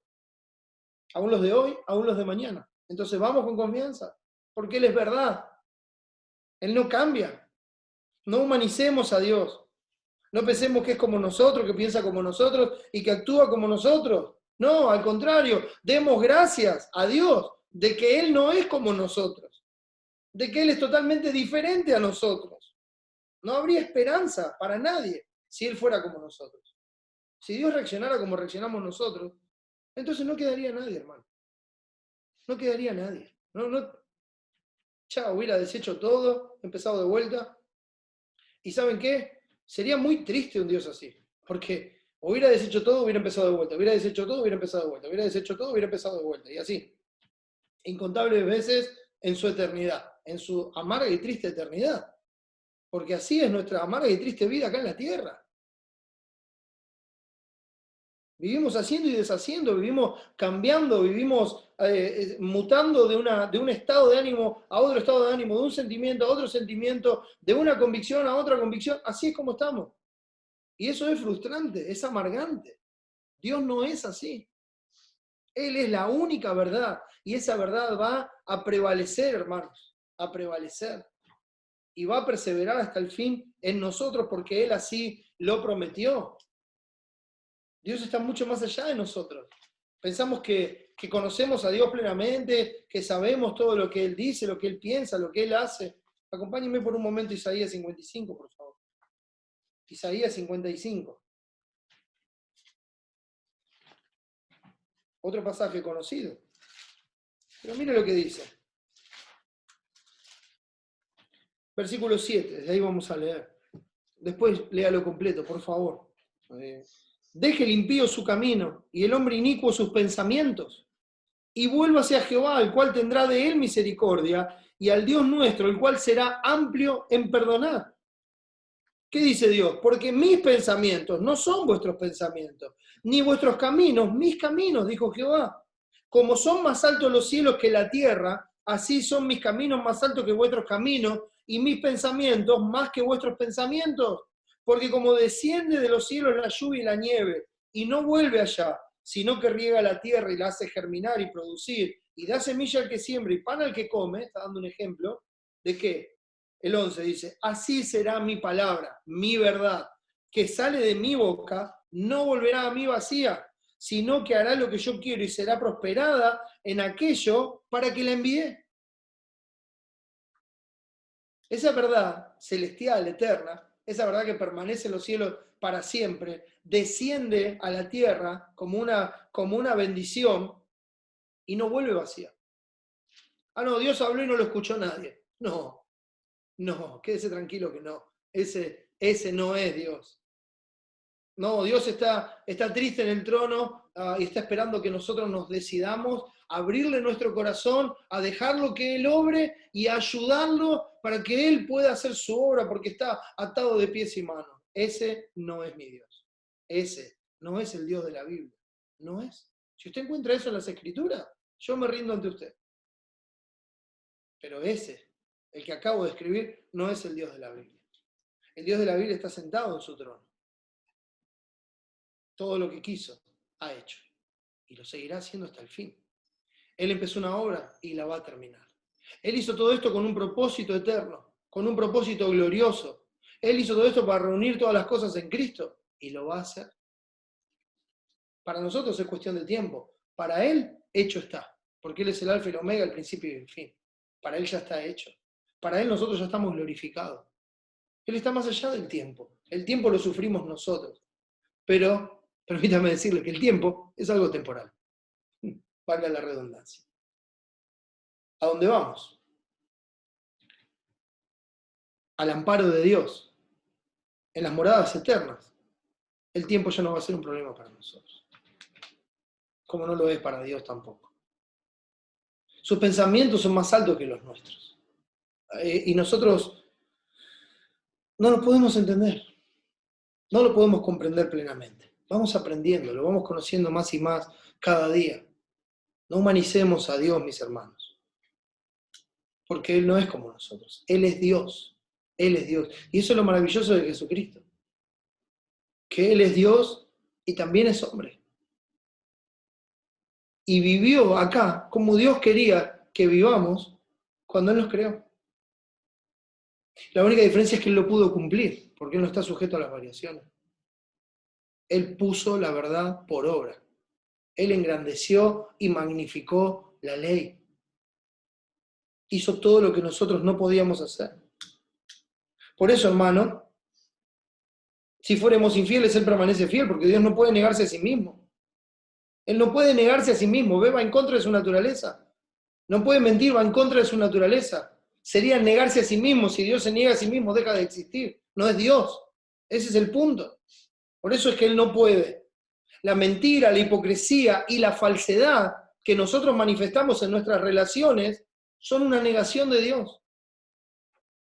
aún los de hoy, aún los de mañana. Entonces vamos con confianza, porque Él es verdad, Él no cambia. No humanicemos a Dios. No pensemos que es como nosotros, que piensa como nosotros y que actúa como nosotros. No, al contrario, demos gracias a Dios de que Él no es como nosotros, de que Él es totalmente diferente a nosotros. No habría esperanza para nadie si Él fuera como nosotros. Si Dios reaccionara como reaccionamos nosotros, entonces no quedaría nadie, hermano. No quedaría nadie. Chao, hubiera deshecho todo, empezado de vuelta. ¿Y saben qué? Sería muy triste un Dios así, porque hubiera deshecho todo, hubiera empezado de vuelta, hubiera deshecho todo, hubiera empezado de vuelta, hubiera deshecho todo, hubiera empezado de vuelta, y así, incontables veces en su eternidad, en su amarga y triste eternidad, porque así es nuestra amarga y triste vida acá en la tierra. Vivimos haciendo y deshaciendo, vivimos cambiando, vivimos mutando de un estado de ánimo a otro estado de ánimo, de un sentimiento a otro sentimiento, de una convicción a otra convicción. Así es como estamos. Y eso es frustrante, es amargante. Dios no es así. Él es la única verdad. Y esa verdad va a prevalecer, hermanos, a prevalecer. Y va a perseverar hasta el fin en nosotros porque Él así lo prometió. Dios está mucho más allá de nosotros. Pensamos que conocemos a Dios plenamente, que sabemos todo lo que Él dice, lo que Él piensa, lo que Él hace. Acompáñenme por un momento a Isaías 55, por favor. Isaías 55. Otro pasaje conocido. Pero mire lo que dice. Versículo 7, desde ahí vamos a leer. Después léalo completo, por favor. Deje el impío su camino y el hombre inicuo sus pensamientos, y vuélvase a Jehová, el cual tendrá de él misericordia, y al Dios nuestro, el cual será amplio en perdonar. ¿Qué dice Dios? Porque mis pensamientos no son vuestros pensamientos, ni vuestros caminos, mis caminos, dijo Jehová. Como son más altos los cielos que la tierra, así son mis caminos más altos que vuestros caminos, y mis pensamientos más que vuestros pensamientos. Porque como desciende de los cielos la lluvia y la nieve, y no vuelve allá, sino que riega la tierra y la hace germinar y producir, y da semilla al que siembra y pan al que come, está dando un ejemplo, ¿de qué? El 11 dice, así será mi palabra, mi verdad, que sale de mi boca, no volverá a mí vacía, sino que hará lo que yo quiero y será prosperada en aquello para que la envíe. Esa verdad celestial, eterna, esa verdad que permanece en los cielos para siempre, desciende a la tierra como una bendición y no vuelve vacía. Ah, no, Dios habló y no lo escuchó nadie. No, quédese tranquilo que no. Ese no es Dios. No, Dios está triste en el trono y está esperando que nosotros nos decidamos a abrirle nuestro corazón, a dejarlo que Él obre y a ayudarlo para que Él pueda hacer su obra porque está atado de pies y manos. Ese no es mi Dios. Ese no es el Dios de la Biblia. No es. Si usted encuentra eso en las Escrituras, yo me rindo ante usted. Pero ese, el que acabo de escribir, no es el Dios de la Biblia. El Dios de la Biblia está sentado en su trono. Todo lo que quiso, ha hecho. Y lo seguirá haciendo hasta el fin. Él empezó una obra y la va a terminar. Él hizo todo esto con un propósito eterno, con un propósito glorioso. Él hizo todo esto para reunir todas las cosas en Cristo y lo va a hacer. Para nosotros es cuestión de tiempo. Para Él, hecho está. Porque Él es el alfa y el omega, el principio y el fin. Para Él ya está hecho. Para Él nosotros ya estamos glorificados. Él está más allá del tiempo. El tiempo lo sufrimos nosotros. Pero permítame decirle que el tiempo es algo temporal. Valga la redundancia. ¿A dónde vamos? Al amparo de Dios, en las moradas eternas. El tiempo ya no va a ser un problema para nosotros. Como no lo es para Dios tampoco. Sus pensamientos son más altos que los nuestros. Y nosotros no lo podemos entender. No lo podemos comprender plenamente. Vamos aprendiendo, lo vamos conociendo más y más cada día. No humanicemos a Dios, mis hermanos. Porque Él no es como nosotros. Él es Dios. Él es Dios. Y eso es lo maravilloso de Jesucristo. que Él es Dios y también es hombre. Y vivió acá como Dios quería que vivamos cuando Él nos creó. La única diferencia es que Él lo pudo cumplir, porque Él no está sujeto a las variaciones. Él puso la verdad por obra. Él engrandeció y magnificó la ley. Hizo todo lo que nosotros no podíamos hacer. Por eso, hermano, si fuéramos infieles, Él permanece fiel, porque Dios no puede negarse a sí mismo. Él no puede negarse a sí mismo, va en contra de su naturaleza. No puede mentir, va en contra de su naturaleza. Sería negarse a sí mismo. Si Dios se niega a sí mismo, deja de existir. No es Dios. Ese es el punto. Por eso es que Él no puede. La mentira, la hipocresía y la falsedad que nosotros manifestamos en nuestras relaciones son una negación de Dios.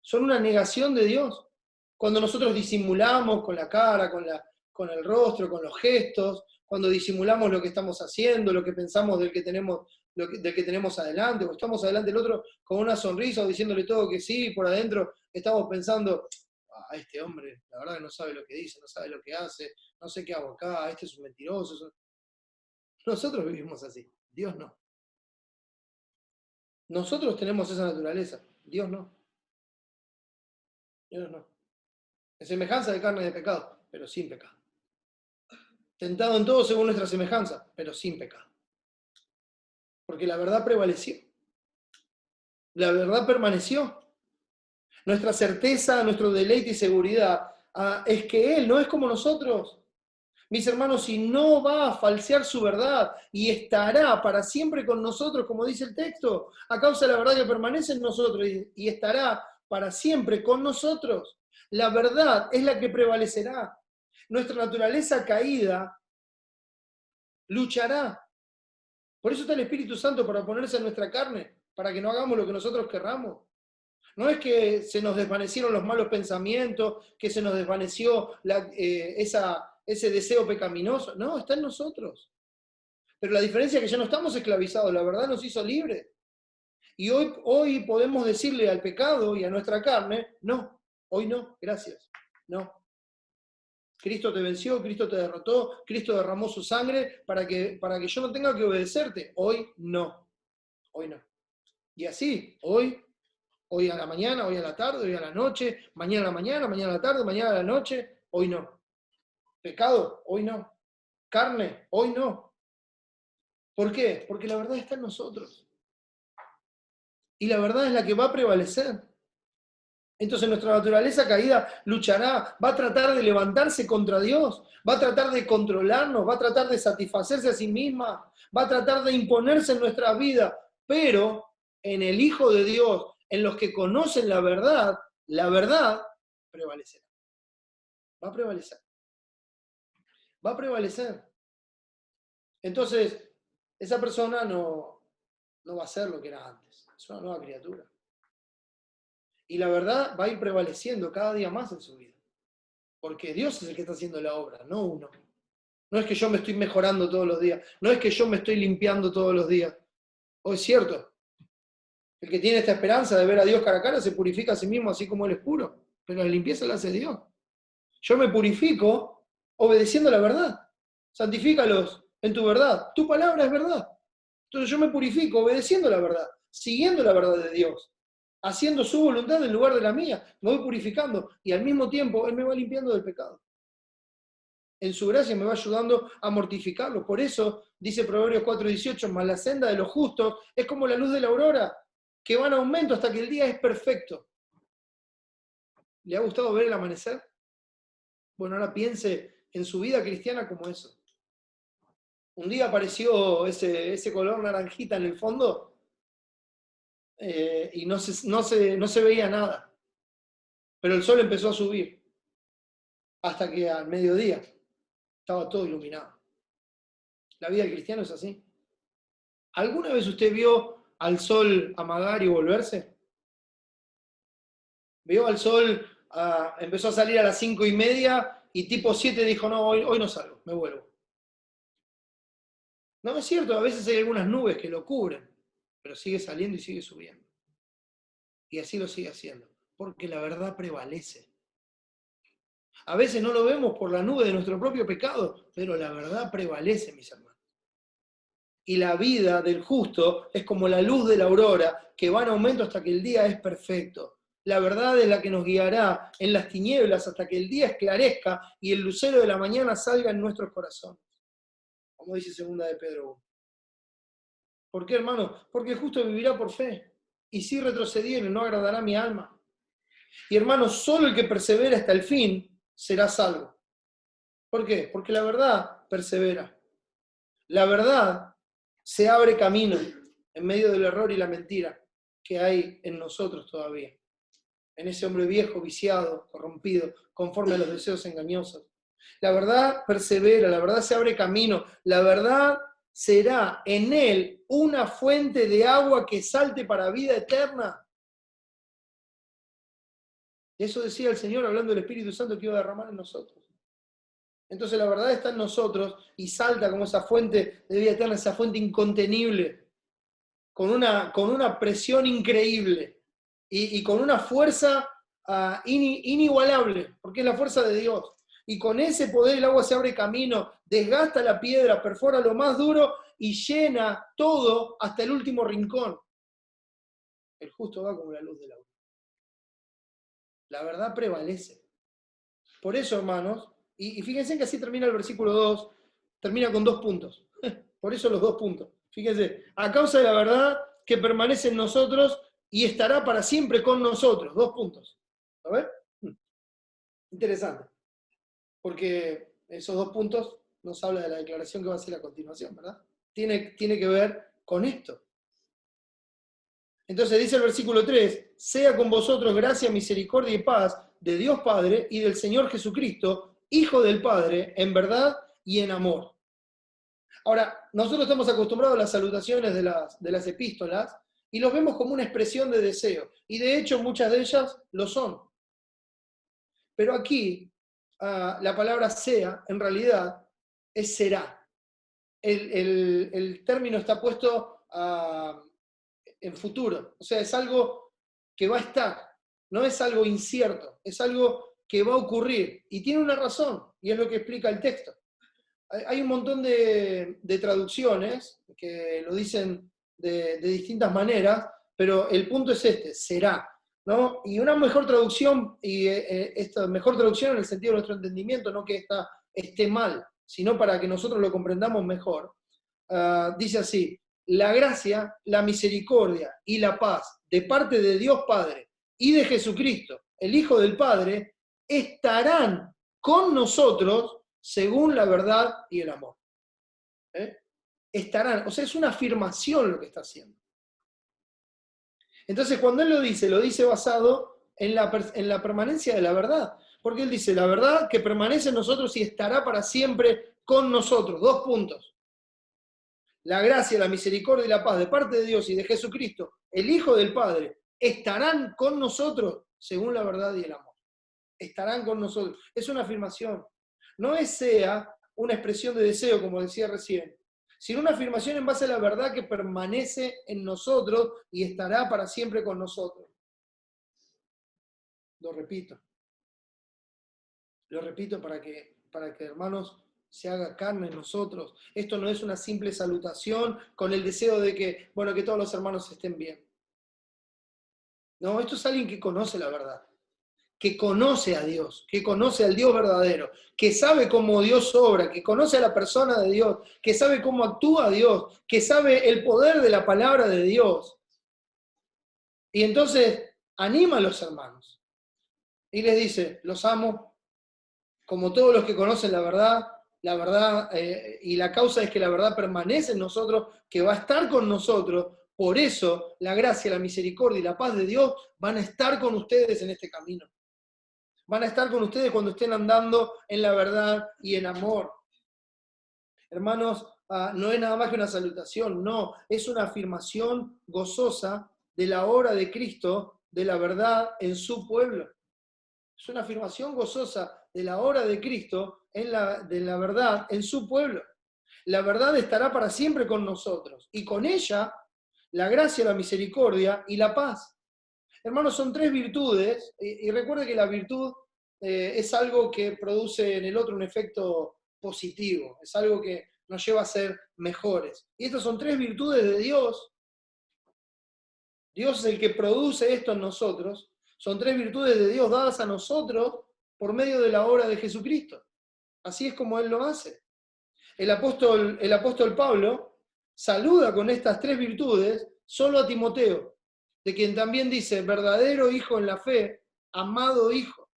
Son una negación de Dios. Cuando nosotros disimulamos con la cara, con el rostro, con los gestos, cuando disimulamos lo que estamos haciendo, lo que pensamos del que tenemos adelante, o estamos adelante del otro con una sonrisa o diciéndole todo que sí, por adentro estamos pensando, este hombre, la verdad que no sabe lo que dice, no sabe lo que hace, no sé qué hago acá, este es un mentiroso. Nosotros vivimos así, Dios no. Nosotros tenemos esa naturaleza, Dios no. Dios no. En semejanza de carne y de pecado, pero sin pecado. Tentado en todo según nuestra semejanza, pero sin pecado. Porque la verdad prevaleció. La verdad permaneció. Nuestra certeza, nuestro deleite y seguridad es que Él no es como nosotros. Mis hermanos, si no va a falsear su verdad y estará para siempre con nosotros, como dice el texto, a causa de la verdad que permanece en nosotros y estará para siempre con nosotros. La verdad es la que prevalecerá. Nuestra naturaleza caída luchará. Por eso está el Espíritu Santo, para ponerse en nuestra carne, para que no hagamos lo que nosotros querramos. No es que se nos desvanecieron los malos pensamientos, que se nos desvaneció ese deseo pecaminoso. No, está en nosotros. Pero la diferencia es que ya no estamos esclavizados, la verdad nos hizo libres. Y hoy podemos decirle al pecado y a nuestra carne, no, hoy no, gracias, no. Cristo te venció, Cristo te derrotó, Cristo derramó su sangre para que yo no tenga que obedecerte. Hoy no, hoy no. Y así, hoy a la mañana, hoy a la tarde, hoy a la noche, mañana a la mañana, mañana a la tarde, mañana a la noche, hoy no. Pecado, hoy no. Carne, hoy no. ¿Por qué? Porque la verdad está en nosotros. Y la verdad es la que va a prevalecer. Entonces nuestra naturaleza caída luchará, va a tratar de levantarse contra Dios, va a tratar de controlarnos, va a tratar de satisfacerse a sí misma, va a tratar de imponerse en nuestra vida, pero en el Hijo de Dios, en los que conocen la verdad prevalecerá. Va a prevalecer. Va a prevalecer. Entonces, esa persona no va a ser lo que era antes, es una nueva criatura. Y la verdad va a ir prevaleciendo cada día más en su vida. Porque Dios es el que está haciendo la obra, no uno. No es que yo me estoy mejorando todos los días, no es que yo me estoy limpiando todos los días. O es cierto, el que tiene esta esperanza de ver a Dios cara a cara se purifica a sí mismo así como Él es puro, pero la limpieza la hace Dios. Yo me purifico obedeciendo la verdad. Santifícalos en tu verdad. Tu palabra es verdad. Entonces yo me purifico obedeciendo la verdad, siguiendo la verdad de Dios, haciendo su voluntad en lugar de la mía. Me voy purificando y al mismo tiempo Él me va limpiando del pecado. En su gracia me va ayudando a mortificarlo. Por eso dice Proverbios 4:18, mas la senda de los justos es como la luz de la aurora, que va en aumento hasta que el día es perfecto. ¿Le ha gustado ver el amanecer? Bueno, ahora piense en su vida cristiana como eso. Un día apareció ese color naranjita en el fondo y no se veía nada. Pero el sol empezó a subir hasta que al mediodía estaba todo iluminado. La vida del cristiano es así. ¿Alguna vez usted vio al sol amagar y volverse? Vio al sol, empezó a salir a las 5:30 y tipo 7 dijo, no, hoy no salgo, me vuelvo. No es cierto, a veces hay algunas nubes que lo cubren, pero sigue saliendo y sigue subiendo. Y así lo sigue haciendo, porque la verdad prevalece. A veces no lo vemos por la nube de nuestro propio pecado, pero la verdad prevalece, mis hermanos. Y la vida del justo es como la luz de la aurora, que va en aumento hasta que el día es perfecto. La verdad es la que nos guiará en las tinieblas hasta que el día esclarezca y el lucero de la mañana salga en nuestros corazones. Como dice segunda de Pedro 1. ¿Por qué, hermano? Porque el justo vivirá por fe. Y si retrocediere, no agradará mi alma. Y hermano, solo el que persevera hasta el fin será salvo. ¿Por qué? Porque la verdad persevera. La verdad se abre camino en medio del error y la mentira que hay en nosotros todavía. En ese hombre viejo, viciado, corrompido, conforme a los deseos engañosos. La verdad persevera, la verdad se abre camino, la verdad será en él una fuente de agua que salte para vida eterna. Eso decía el Señor hablando del Espíritu Santo que iba a derramar en nosotros. Entonces la verdad está en nosotros y salta como esa fuente de vida eterna, esa fuente incontenible, con una presión increíble y con una fuerza inigualable, porque es la fuerza de Dios. Y con ese poder el agua se abre camino, desgasta la piedra, perfora lo más duro y llena todo hasta el último rincón. El justo va como la luz del agua. La verdad prevalece. Por eso, hermanos, y fíjense que así termina el versículo 2, termina con 2 puntos. Por eso los 2 puntos. Fíjense, a causa de la verdad que permanece en nosotros y estará para siempre con nosotros. 2 puntos. ¿A ver? Interesante. Porque esos 2 puntos nos habla de la declaración que va a hacer a continuación, ¿verdad? Tiene que ver con esto. Entonces dice el versículo 3, sea con vosotros gracia, misericordia y paz de Dios Padre y del Señor Jesucristo, Hijo del Padre, en verdad y en amor. Ahora, nosotros estamos acostumbrados a las salutaciones de las epístolas y los vemos como una expresión de deseo. Y de hecho muchas de ellas lo son. Pero aquí la palabra sea, en realidad, es será. El término está puesto en futuro. O sea, es algo que va a estar. No es algo incierto. Es algo que va a ocurrir. Y tiene una razón. Y es lo que explica el texto. Hay un montón de traducciones que lo dicen de distintas maneras, pero el punto es este, será, ¿no? Y una mejor traducción, y esta mejor traducción en el sentido de nuestro entendimiento, no que esta esté mal, sino para que nosotros lo comprendamos mejor, dice así, la gracia, la misericordia y la paz de parte de Dios Padre y de Jesucristo, el Hijo del Padre, estarán con nosotros según la verdad y el amor. Estarán, o sea, es una afirmación lo que está haciendo. Entonces, cuando él lo dice basado en la permanencia de la verdad. Porque él dice, la verdad que permanece en nosotros y estará para siempre con nosotros. 2 puntos. La gracia, la misericordia y la paz de parte de Dios y de Jesucristo, el Hijo del Padre, estarán con nosotros según la verdad y el amor. Estarán con nosotros. Es una afirmación. No sea una expresión de deseo, como decía recién, sino una afirmación en base a la verdad que permanece en nosotros y estará para siempre con nosotros. Lo repito para que hermanos se haga carne en nosotros. Esto no es una simple salutación con el deseo de que, bueno, que todos los hermanos estén bien. No, esto es alguien que conoce la verdad, que conoce a Dios, que conoce al Dios verdadero, que sabe cómo Dios obra, que conoce a la persona de Dios, que sabe cómo actúa Dios, que sabe el poder de la palabra de Dios. Y entonces anima a los hermanos y les dice, los amo, como todos los que conocen la verdad, y la causa es que la verdad permanece en nosotros, que va a estar con nosotros. Por eso la gracia, la misericordia y la paz de Dios van a estar con ustedes en este camino. Van a estar con ustedes cuando estén andando en la verdad y en amor. Hermanos, no es nada más que una salutación, no, es una afirmación gozosa de la obra de Cristo, de la verdad en su pueblo. Es una afirmación gozosa de la obra de Cristo, de la verdad en su pueblo. La verdad estará para siempre con nosotros, y con ella la gracia, la misericordia y la paz. Hermanos, son 3 virtudes, y recuerde que la virtud es algo que produce en el otro un efecto positivo, es algo que nos lleva a ser mejores. Y estas son 3 virtudes de Dios. Dios es el que produce esto en nosotros. Son 3 virtudes de Dios dadas a nosotros por medio de la obra de Jesucristo. Así es como Él lo hace. El apóstol Pablo saluda con estas 3 virtudes solo a Timoteo, de quien también dice, verdadero hijo en la fe, amado hijo.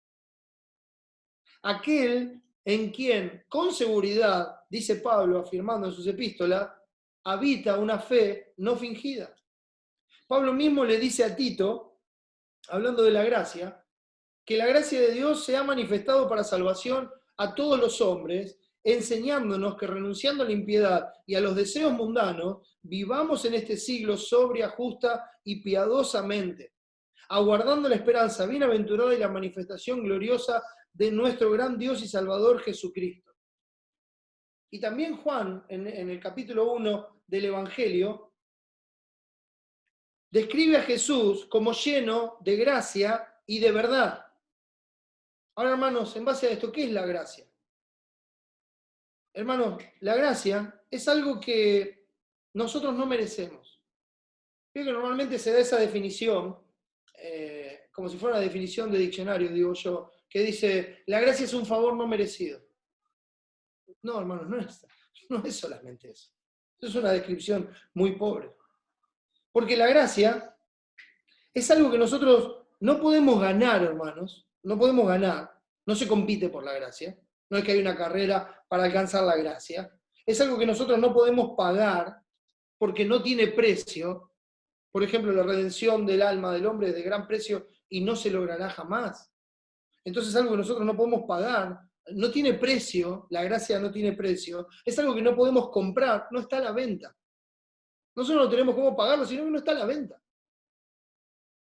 Aquel en quien, con seguridad, dice Pablo, afirmando en sus epístolas, habita una fe no fingida. Pablo mismo le dice a Tito, hablando de la gracia, que la gracia de Dios se ha manifestado para salvación a todos los hombres, enseñándonos que renunciando a la impiedad y a los deseos mundanos, vivamos en este siglo sobria, justa y piadosamente, aguardando la esperanza bienaventurada y la manifestación gloriosa de nuestro gran Dios y Salvador Jesucristo. Y también Juan, en el capítulo 1 del Evangelio, describe a Jesús como lleno de gracia y de verdad. Ahora, hermanos, en base a esto, ¿qué es la gracia? Hermanos, la gracia es algo que nosotros no merecemos. Creo que normalmente se da esa definición, como si fuera una definición de diccionario, digo yo, que dice, la gracia es un favor no merecido. No, hermanos, no es solamente eso. Eso es una descripción muy pobre. Porque la gracia es algo que nosotros no podemos ganar, hermanos. No podemos ganar. No se compite por la gracia. No es que hay una carrera para alcanzar la gracia. Es algo que nosotros no podemos pagar porque no tiene precio. Por ejemplo, la redención del alma del hombre es de gran precio y no se logrará jamás. Entonces es algo que nosotros no podemos pagar. No tiene precio, la gracia no tiene precio. Es algo que no podemos comprar, no está a la venta. Nosotros no tenemos cómo pagarlo, sino que no está a la venta.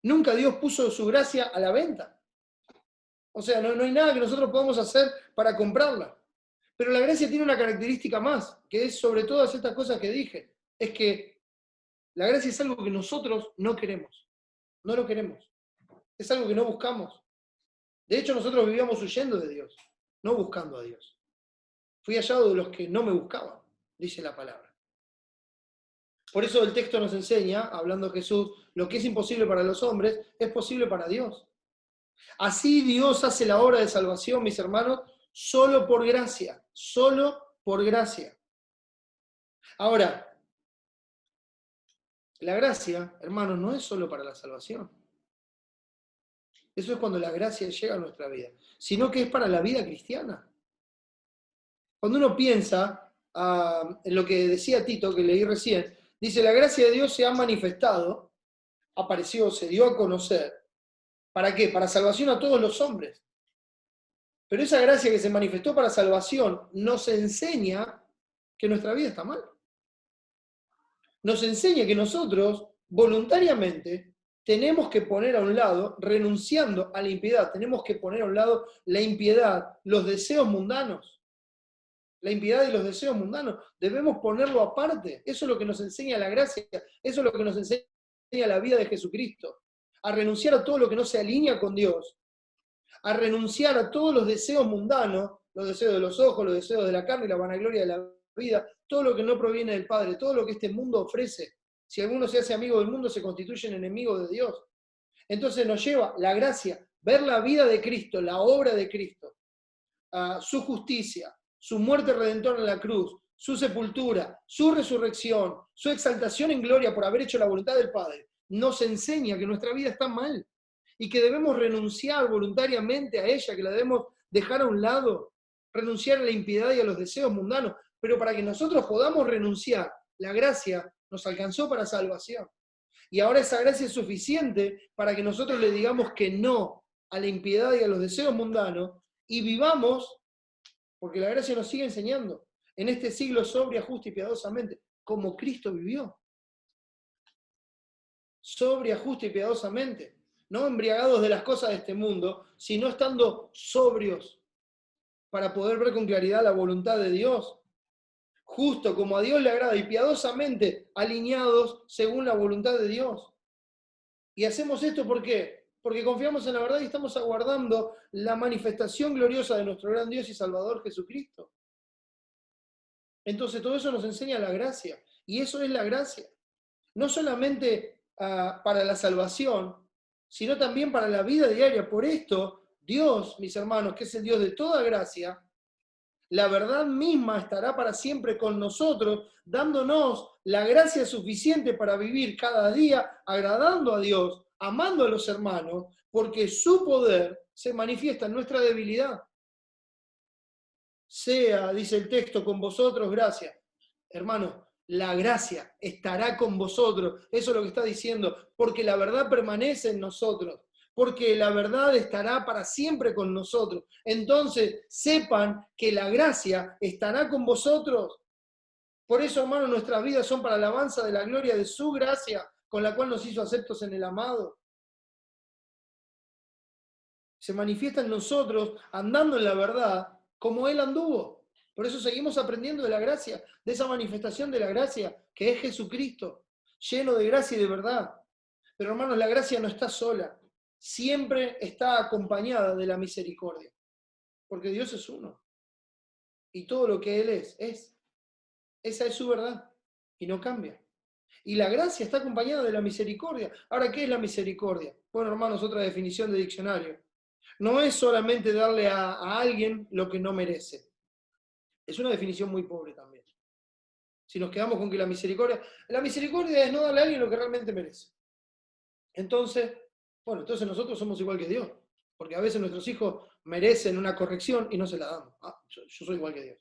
Nunca Dios puso su gracia a la venta. O sea, no hay nada que nosotros podamos hacer para comprarla. Pero la gracia tiene una característica más, que es sobre todas estas cosas que dije. Es que la gracia es algo que nosotros no queremos. No lo queremos. Es algo que no buscamos. De hecho, nosotros vivíamos huyendo de Dios, no buscando a Dios. Fui hallado de los que no me buscaban, dice la palabra. Por eso el texto nos enseña, hablando Jesús, lo que es imposible para los hombres, es posible para Dios. Así Dios hace la obra de salvación, mis hermanos, solo por gracia, solo por gracia. Ahora, la gracia, hermanos, no es solo para la salvación. Eso es cuando la gracia llega a nuestra vida, sino que es para la vida cristiana. Cuando uno piensa en lo que decía Tito, que leí recién, dice, la gracia de Dios se ha manifestado, apareció, se dio a conocer. ¿Para qué? Para salvación a todos los hombres. Pero esa gracia que se manifestó para salvación nos enseña que nuestra vida está mal. Nos enseña que nosotros, voluntariamente, tenemos que poner a un lado, renunciando a la impiedad, tenemos que poner a un lado la impiedad, los deseos mundanos. La impiedad y los deseos mundanos, debemos ponerlo aparte. Eso es lo que nos enseña la gracia, eso es lo que nos enseña la vida de Jesucristo. A renunciar a todo lo que no se alinea con Dios, a renunciar a todos los deseos mundanos, los deseos de los ojos, los deseos de la carne y la vanagloria de la vida, todo lo que no proviene del Padre, todo lo que este mundo ofrece. Si alguno se hace amigo del mundo, se constituye en enemigo de Dios. Entonces nos lleva la gracia, ver la vida de Cristo, la obra de Cristo, su justicia, su muerte redentora en la cruz, su sepultura, su resurrección, su exaltación en gloria por haber hecho la voluntad del Padre, nos enseña que nuestra vida está mal y que debemos renunciar voluntariamente a ella, que la debemos dejar a un lado, renunciar a la impiedad y a los deseos mundanos. Pero para que nosotros podamos renunciar, la gracia nos alcanzó para salvación. Y ahora esa gracia es suficiente para que nosotros le digamos que no a la impiedad y a los deseos mundanos y vivamos, porque la gracia nos sigue enseñando, en este siglo sobria, justa y piadosamente, como Cristo vivió. Sobria, justa y piadosamente. No embriagados de las cosas de este mundo, sino estando sobrios para poder ver con claridad la voluntad de Dios. Justo como a Dios le agrada y piadosamente alineados según la voluntad de Dios. Y hacemos esto ¿por qué? Porque confiamos en la verdad y estamos aguardando la manifestación gloriosa de nuestro gran Dios y Salvador Jesucristo. Entonces todo eso nos enseña la gracia. Y eso es la gracia. No solamente para la salvación, sino también para la vida diaria. Por esto, Dios, mis hermanos, que es el Dios de toda gracia, la verdad misma estará para siempre con nosotros, dándonos la gracia suficiente para vivir cada día agradando a Dios, amando a los hermanos, porque su poder se manifiesta en nuestra debilidad. Sea, dice el texto, con vosotros gracia. Hermano, la gracia estará con vosotros. Eso es lo que está diciendo, porque la verdad permanece en nosotros, porque la verdad estará para siempre con nosotros. Entonces, sepan que la gracia estará con vosotros. Por eso, hermano, nuestras vidas son para alabanza de la gloria de su gracia, con la cual nos hizo aceptos en el amado. Se manifiesta en nosotros andando en la verdad como Él anduvo. Por eso seguimos aprendiendo de la gracia, de esa manifestación de la gracia, que es Jesucristo, lleno de gracia y de verdad. Pero hermanos, la gracia no está sola, siempre está acompañada de la misericordia, porque Dios es uno, y todo lo que Él es. Esa es su verdad, y no cambia. Y la gracia está acompañada de la misericordia. Ahora, ¿qué es la misericordia? Bueno, hermanos, otra definición de diccionario. No es solamente darle a alguien lo que no merece. Es una definición muy pobre también. Si nos quedamos con que la misericordia es no darle a alguien lo que realmente merece. Entonces, bueno, entonces nosotros somos igual que Dios. Porque a veces nuestros hijos merecen una corrección y no se la damos. Yo soy igual que Dios.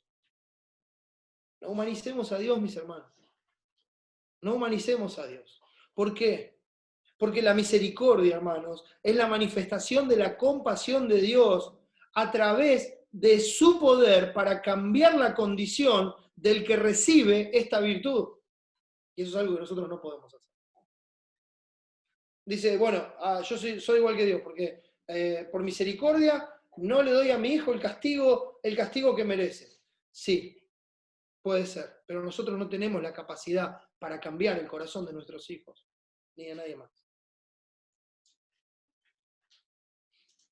No humanicemos a Dios, mis hermanos. No humanicemos a Dios. ¿Por qué? Porque la misericordia, hermanos, es la manifestación de la compasión de Dios a través de su poder para cambiar la condición del que recibe esta virtud. Y eso es algo que nosotros no podemos hacer. Dice, bueno, yo soy igual que Dios, porque por misericordia no le doy a mi hijo el castigo que merece. Sí, puede ser, pero nosotros no tenemos la capacidad para cambiar el corazón de nuestros hijos, ni de nadie más.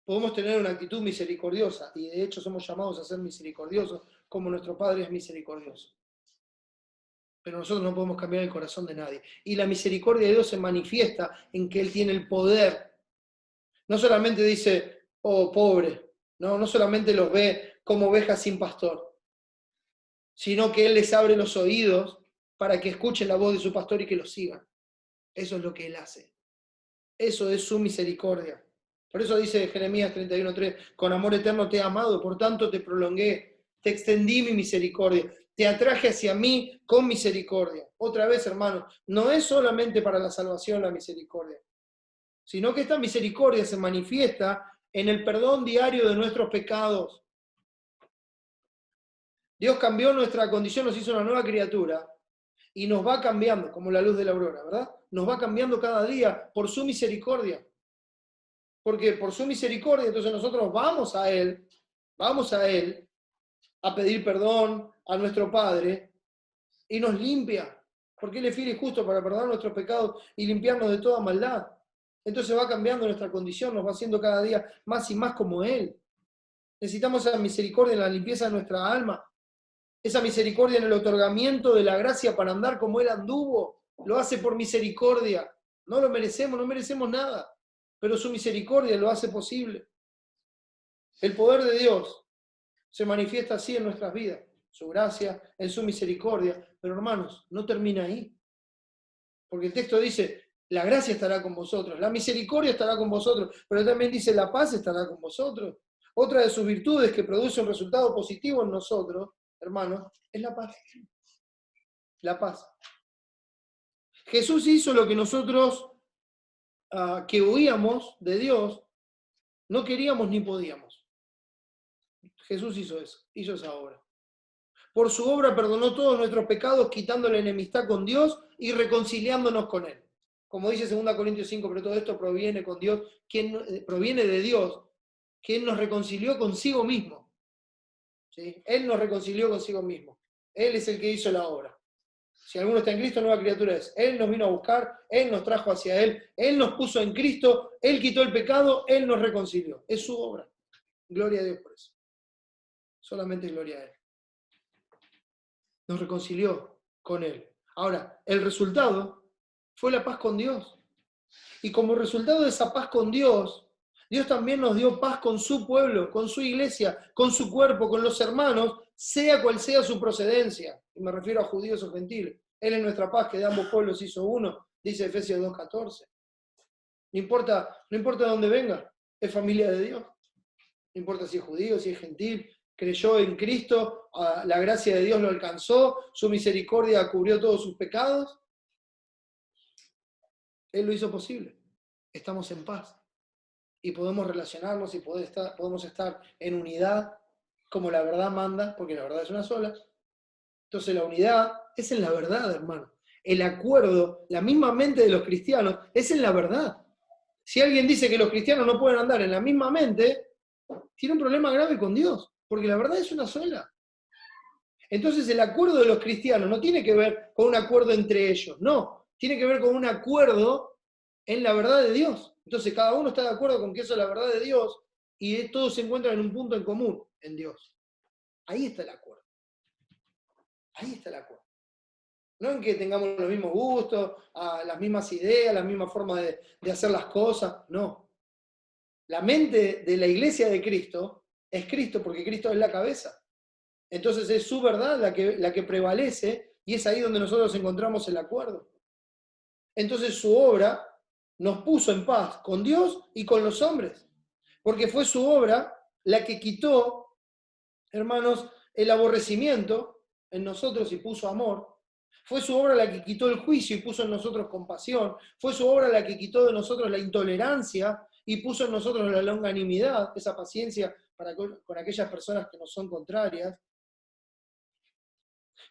Podemos tener una actitud misericordiosa, y de hecho somos llamados a ser misericordiosos, como nuestro Padre es misericordioso. Pero nosotros no podemos cambiar el corazón de nadie. Y la misericordia de Dios se manifiesta en que Él tiene el poder. No solamente dice, oh, pobre, no solamente los ve como ovejas sin pastor, sino que Él les abre los oídos para que escuchen la voz de su pastor y que lo sigan. Eso es lo que Él hace. Eso es su misericordia. Por eso dice Jeremías 31:3, con amor eterno te he amado, por tanto te prolongué, te extendí mi misericordia, te atraje hacia mí con misericordia. Otra vez, hermanos, no es solamente para la salvación la misericordia, sino que esta misericordia se manifiesta en el perdón diario de nuestros pecados. Dios cambió nuestra condición, nos hizo una nueva criatura y nos va cambiando, como la luz de la aurora, ¿verdad? Nos va cambiando cada día por su misericordia. Porque por su misericordia, entonces nosotros vamos a Él a pedir perdón a nuestro Padre y nos limpia, porque Él es fiel y justo para perdonar nuestros pecados y limpiarnos de toda maldad. Entonces va cambiando nuestra condición, nos va haciendo cada día más y más como Él. Necesitamos esa misericordia en la limpieza de nuestra alma, esa misericordia en el otorgamiento de la gracia para andar como Él anduvo. Lo hace por misericordia. No lo merecemos, no merecemos nada, pero su misericordia lo hace posible. El poder de Dios se manifiesta así en nuestras vidas, su gracia, en su misericordia. Pero hermanos, no termina ahí. Porque el texto dice, la gracia estará con vosotros, la misericordia estará con vosotros, pero también dice, la paz estará con vosotros. Otra de sus virtudes que produce un resultado positivo en nosotros, hermanos, es la paz. La paz. Jesús hizo lo que nosotros, que huíamos de Dios, no queríamos ni podíamos. Jesús hizo eso, hizo esa obra. Por su obra perdonó todos nuestros pecados, quitando la enemistad con Dios y reconciliándonos con Él. Como dice 2 Corintios 5, pero todo esto proviene con Dios, proviene de Dios, quien nos reconcilió consigo mismo. ¿Sí? Él nos reconcilió consigo mismo. Él es el que hizo la obra. Si alguno está en Cristo, nueva criatura es. Él nos vino a buscar, Él nos trajo hacia Él nos puso en Cristo, Él quitó el pecado, Él nos reconcilió. Es su obra. Gloria a Dios por eso. Solamente gloria a Él. Nos reconcilió con Él. Ahora, el resultado fue la paz con Dios. Y como resultado de esa paz con Dios, Dios también nos dio paz con su pueblo, con su iglesia, con su cuerpo, con los hermanos, sea cual sea su procedencia. Y me refiero a judíos o gentiles. Él es nuestra paz, que de ambos pueblos hizo uno, dice Efesios 2:14. No importa de dónde venga, es familia de Dios. No importa si es judío, si es gentil, creyó en Cristo, la gracia de Dios lo alcanzó, su misericordia cubrió todos sus pecados. Él lo hizo posible. Estamos en paz. Y podemos relacionarnos y podemos estar en unidad como la verdad manda, porque la verdad es una sola. Entonces la unidad es en la verdad, hermano. El acuerdo, la misma mente de los cristianos, es en la verdad. Si alguien dice que los cristianos no pueden andar en la misma mente, tiene un problema grave con Dios, porque la verdad es una sola. Entonces el acuerdo de los cristianos no tiene que ver con un acuerdo entre ellos, no, tiene que ver con un acuerdo en la verdad de Dios. Entonces cada uno está de acuerdo con que eso es la verdad de Dios y todos se encuentran en un punto en común, en Dios. Ahí está el acuerdo. Ahí está el acuerdo. No en que tengamos los mismos gustos, las mismas ideas, las mismas formas de hacer las cosas, no. La mente de la iglesia de Cristo es Cristo porque Cristo es la cabeza. Entonces es su verdad la que prevalece y es ahí donde nosotros encontramos el acuerdo. Entonces su obra nos puso en paz con Dios y con los hombres, porque fue su obra la que quitó, hermanos, el aborrecimiento en nosotros y puso amor. Fue su obra la que quitó el juicio y puso en nosotros compasión. Fue su obra la que quitó de nosotros la intolerancia y puso en nosotros la longanimidad, esa paciencia con aquellas personas que nos son contrarias.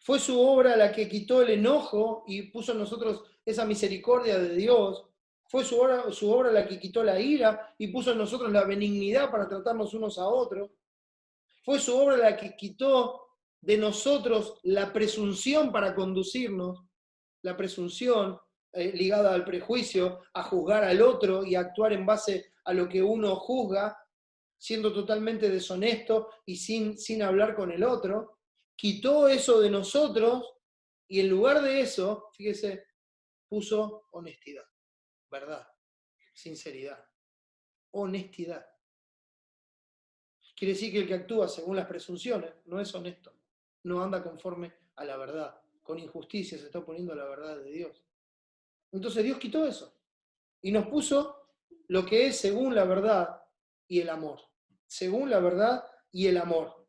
Fue su obra la que quitó el enojo y puso en nosotros esa misericordia de Dios. Fue su obra la que quitó la ira y puso en nosotros la benignidad para tratarnos unos a otros. Fue su obra la que quitó de nosotros la presunción para conducirnos, la presunción ligada al prejuicio, a juzgar al otro y a actuar en base a lo que uno juzga, siendo totalmente deshonesto y sin hablar con el otro. Quitó eso de nosotros y en lugar de eso, fíjese, puso honestidad, verdad, sinceridad, honestidad. Quiere decir que el que actúa según las presunciones no es honesto, no anda conforme a la verdad, con injusticia se está oponiendo a la verdad de Dios. Entonces Dios quitó eso y nos puso lo que es según la verdad y el amor. Según la verdad y el amor.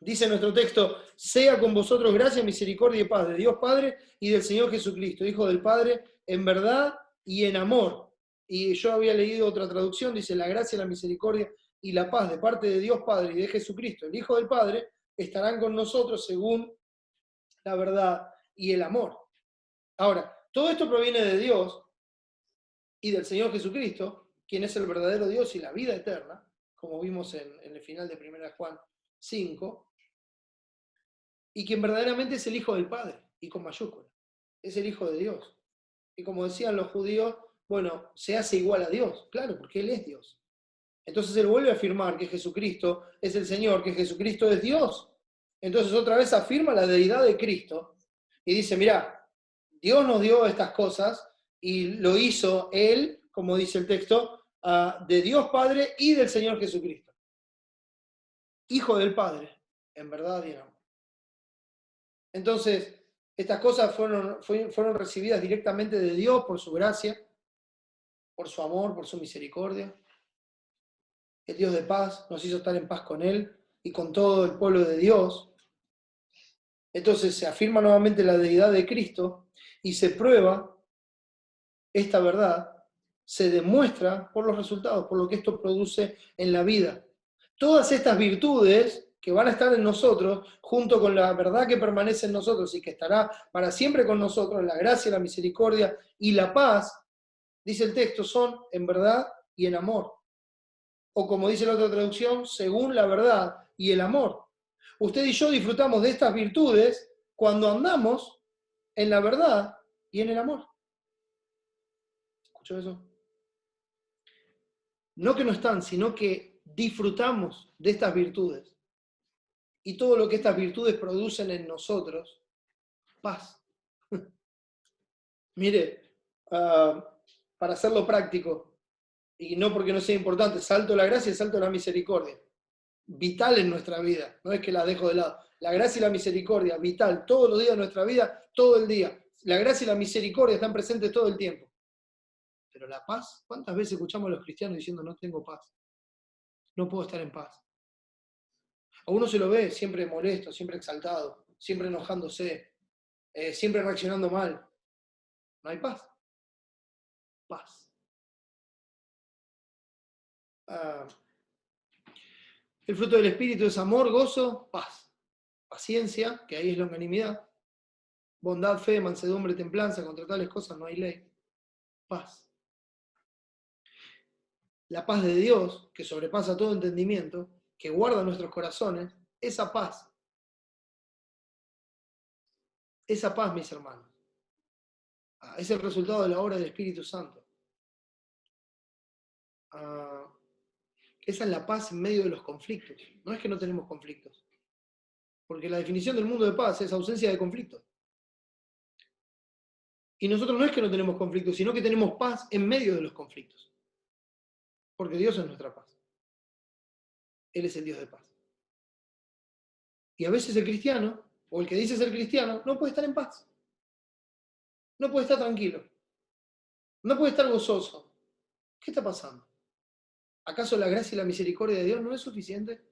Dice nuestro texto, sea con vosotros gracia, misericordia y paz de Dios Padre y del Señor Jesucristo, Hijo del Padre, en verdad y en amor. Y yo había leído otra traducción, dice, la gracia, la misericordia y la paz de parte de Dios Padre y de Jesucristo, el Hijo del Padre, estarán con nosotros según la verdad y el amor. Ahora, todo esto proviene de Dios y del Señor Jesucristo, quien es el verdadero Dios y la vida eterna, como vimos en el final de 1 Juan 5, y quien verdaderamente es el Hijo del Padre, y con mayúscula, es el Hijo de Dios. Y como decían los judíos, bueno, se hace igual a Dios, claro, porque Él es Dios. Entonces Él vuelve a afirmar que Jesucristo es el Señor, que Jesucristo es Dios. Entonces otra vez afirma la deidad de Cristo, y dice, mirá, Dios nos dio estas cosas, y lo hizo Él, como dice el texto, de Dios Padre y del Señor Jesucristo. Hijo del Padre, en verdad y en amor. Entonces, estas cosas fueron recibidas directamente de Dios por su gracia, por su amor, por su misericordia. El Dios de paz nos hizo estar en paz con Él y con todo el pueblo de Dios. Entonces se afirma nuevamente la deidad de Cristo y se prueba esta verdad, se demuestra por los resultados, por lo que esto produce en la vida. Todas estas virtudes que van a estar en nosotros, junto con la verdad que permanece en nosotros y que estará para siempre con nosotros, la gracia, la misericordia y la paz, dice el texto, son en verdad y en amor. O como dice la otra traducción, según la verdad y el amor. Usted y yo disfrutamos de estas virtudes cuando andamos en la verdad y en el amor. ¿Escuchó eso? No que no están, sino que disfrutamos de estas virtudes. Y todo lo que estas virtudes producen en nosotros, paz. Mire, para hacerlo práctico, y no porque no sea importante, salto la gracia y salto la misericordia. Vital en nuestra vida, no es que la dejo de lado. La gracia y la misericordia, vital, todos los días de nuestra vida, todo el día. La gracia y la misericordia están presentes todo el tiempo. Pero la paz, ¿cuántas veces escuchamos a los cristianos diciendo no tengo paz? No puedo estar en paz. A uno se lo ve siempre molesto, siempre exaltado, siempre enojándose, siempre reaccionando mal. No hay paz. Paz. El fruto del Espíritu es amor, gozo, paz. Paciencia, que ahí es longanimidad. Bondad, fe, mansedumbre, templanza, contra tales cosas no hay ley. Paz. La paz de Dios, que sobrepasa todo entendimiento, que guarda nuestros corazones, esa paz, mis hermanos, es el resultado de la obra del Espíritu Santo. Esa es la paz en medio de los conflictos. No es que no tenemos conflictos, porque la definición del mundo de paz es ausencia de conflictos. Y nosotros no es que no tenemos conflictos, sino que tenemos paz en medio de los conflictos. Porque Dios es nuestra paz. Él es el Dios de paz. Y a veces el cristiano, o el que dice ser cristiano, no puede estar en paz. No puede estar tranquilo. No puede estar gozoso. ¿Qué está pasando? ¿Acaso la gracia y la misericordia de Dios no es suficiente?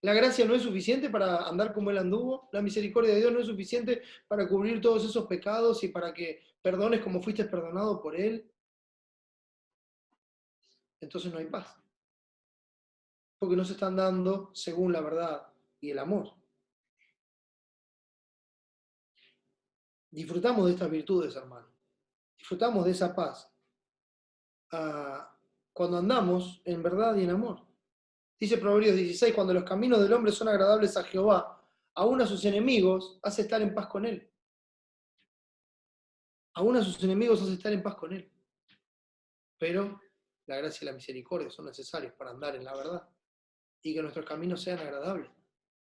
¿La gracia no es suficiente para andar como Él anduvo? ¿La misericordia de Dios no es suficiente para cubrir todos esos pecados y para que perdones como fuiste perdonado por Él? Entonces no hay paz. Porque no se están dando según la verdad y el amor. Disfrutamos de estas virtudes, hermano. Disfrutamos de esa paz. Cuando andamos en verdad y en amor. Dice Proverbios 16, cuando los caminos del hombre son agradables a Jehová, aún a sus enemigos hace estar en paz con él. Aún a sus enemigos hace estar en paz con él. Pero la gracia y la misericordia son necesarios para andar en la verdad y que nuestros caminos sean agradables.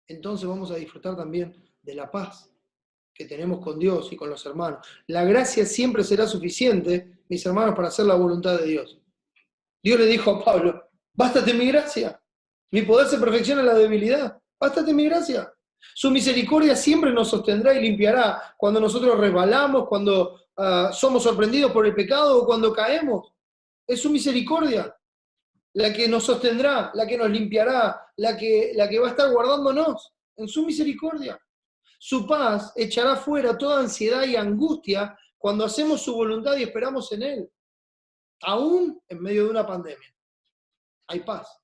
Entonces vamos a disfrutar también de la paz que tenemos con Dios y con los hermanos. La gracia siempre será suficiente, mis hermanos, para hacer la voluntad de Dios. Dios le dijo a Pablo, bástate mi gracia. Mi poder se perfecciona en la debilidad. Bástate mi gracia. Su misericordia siempre nos sostendrá y limpiará cuando nosotros resbalamos, cuando somos sorprendidos por el pecado o cuando caemos. Es su misericordia la que nos sostendrá, la que nos limpiará, la que va a estar guardándonos en su misericordia. Su paz echará fuera toda ansiedad y angustia cuando hacemos su voluntad y esperamos en Él. Aún en medio de una pandemia, hay paz.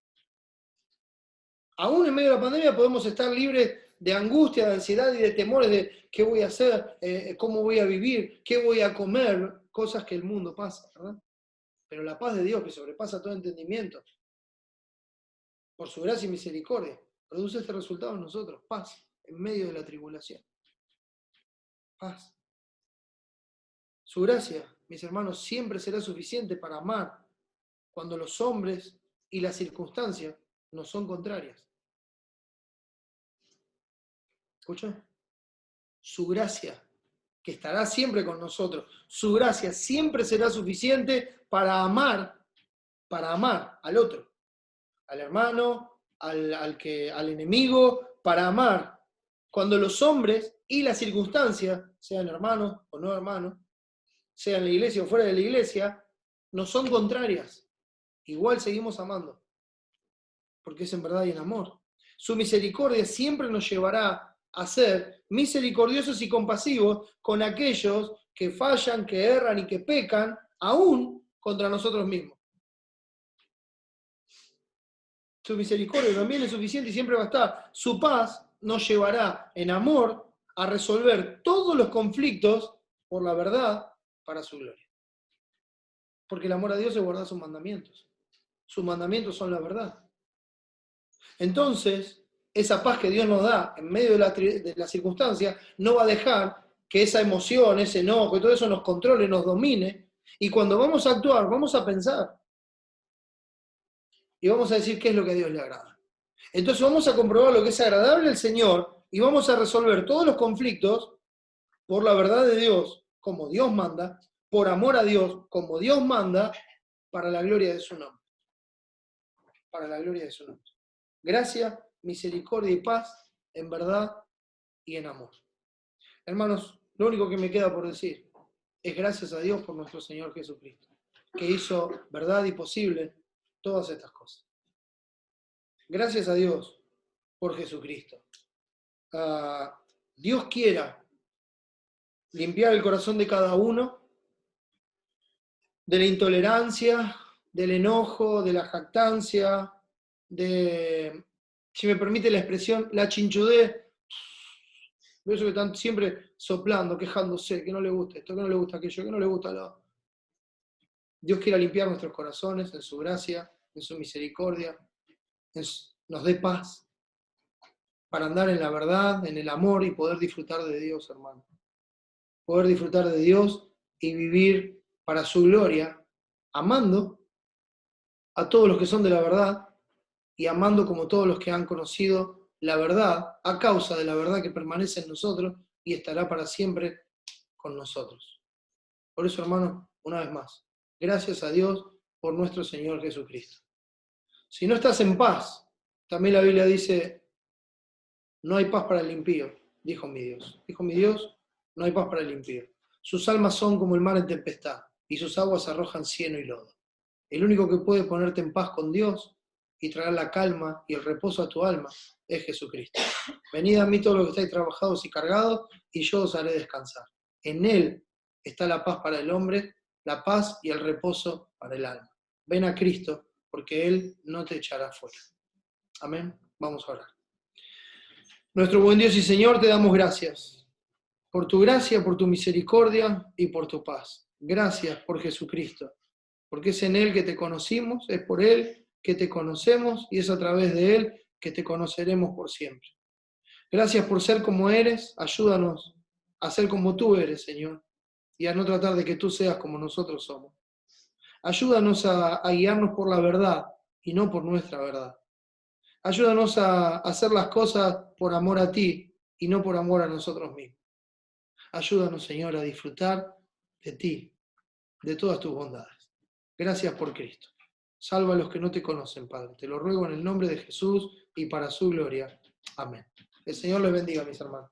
Aún en medio de la pandemia podemos estar libres de angustia, de ansiedad y de temores de qué voy a hacer, cómo voy a vivir, qué voy a comer, cosas que el mundo pasa, ¿verdad? Pero la paz de Dios, que sobrepasa todo entendimiento, por su gracia y misericordia, produce este resultado en nosotros, paz, en medio de la tribulación. Paz. Su gracia, mis hermanos, siempre será suficiente para amar cuando los hombres y las circunstancias no son contrarias. ¿Escuchan? Su gracia, que estará siempre con nosotros, su gracia siempre será suficiente para amar al otro, al hermano, al enemigo, para amar. Cuando los hombres y las circunstancias, sean hermanos o no hermanos, sean en la iglesia o fuera de la iglesia, no son contrarias. Igual seguimos amando, porque es en verdad y en amor. Su misericordia siempre nos llevará a ser misericordiosos y compasivos con aquellos que fallan, que erran y que pecan, aún contra nosotros mismos. Su misericordia también es suficiente y siempre va a estar. Su paz nos llevará en amor a resolver todos los conflictos por la verdad para su gloria. Porque el amor a Dios es guardar sus mandamientos. Sus mandamientos son la verdad. Entonces, esa paz que Dios nos da en medio de la circunstancia no va a dejar que esa emoción, ese enojo, que todo eso nos controle, nos domine, y cuando vamos a actuar, vamos a pensar, y vamos a decir qué es lo que a Dios le agrada. Entonces vamos a comprobar lo que es agradable al Señor, y vamos a resolver todos los conflictos por la verdad de Dios, como Dios manda, por amor a Dios, como Dios manda, para la gloria de su nombre. Para la gloria de su nombre. Gracia, misericordia y paz, en verdad y en amor. Hermanos, lo único que me queda por decir es gracias a Dios por nuestro Señor Jesucristo, que hizo verdad y posible todas estas cosas. Gracias a Dios por Jesucristo. Dios quiera limpiar el corazón de cada uno de la intolerancia, del enojo, de la jactancia, de, si me permite la expresión, la chinchudez. Eso que están siempre soplando, quejándose, que no le gusta esto, que no le gusta aquello, que no le gusta lo... Dios quiera limpiar nuestros corazones en su gracia, en su misericordia, nos dé paz para andar en la verdad, en el amor y poder disfrutar de Dios, hermano. Poder disfrutar de Dios y vivir para su gloria, amando a todos los que son de la verdad y amando como todos los que han conocido la verdad a causa de la verdad que permanece en nosotros y estará para siempre con nosotros. Por eso, hermano, una vez más, gracias a Dios por nuestro Señor Jesucristo. Si no estás en paz, también la Biblia dice, no hay paz para el impío, dijo mi Dios. Dijo mi Dios, no hay paz para el impío. Sus almas son como el mar en tempestad, y sus aguas arrojan cieno y lodo. El único que puede ponerte en paz con Dios y traer la calma y el reposo a tu alma es Jesucristo. Venid a mí todos los que estáis trabajados y cargados, y yo os haré descansar. En Él está la paz para el hombre, la paz y el reposo para el alma. Ven a Cristo, porque Él no te echará fuera. Amén. Vamos a orar. Nuestro buen Dios y Señor, te damos gracias por tu gracia, por tu misericordia y por tu paz. Gracias por Jesucristo, porque es en Él que te conocimos, es por Él que te conocemos y es a través de Él que te conoceremos por siempre. Gracias por ser como eres, ayúdanos a ser como tú eres, Señor, y a no tratar de que tú seas como nosotros somos. Ayúdanos a guiarnos por la verdad y no por nuestra verdad. Ayúdanos a hacer las cosas por amor a ti y no por amor a nosotros mismos. Ayúdanos, Señor, a disfrutar de ti, de todas tus bondades. Gracias por Cristo. Salva a los que no te conocen, Padre. Te lo ruego en el nombre de Jesús y para su gloria. Amén. El Señor les bendiga, mis hermanos.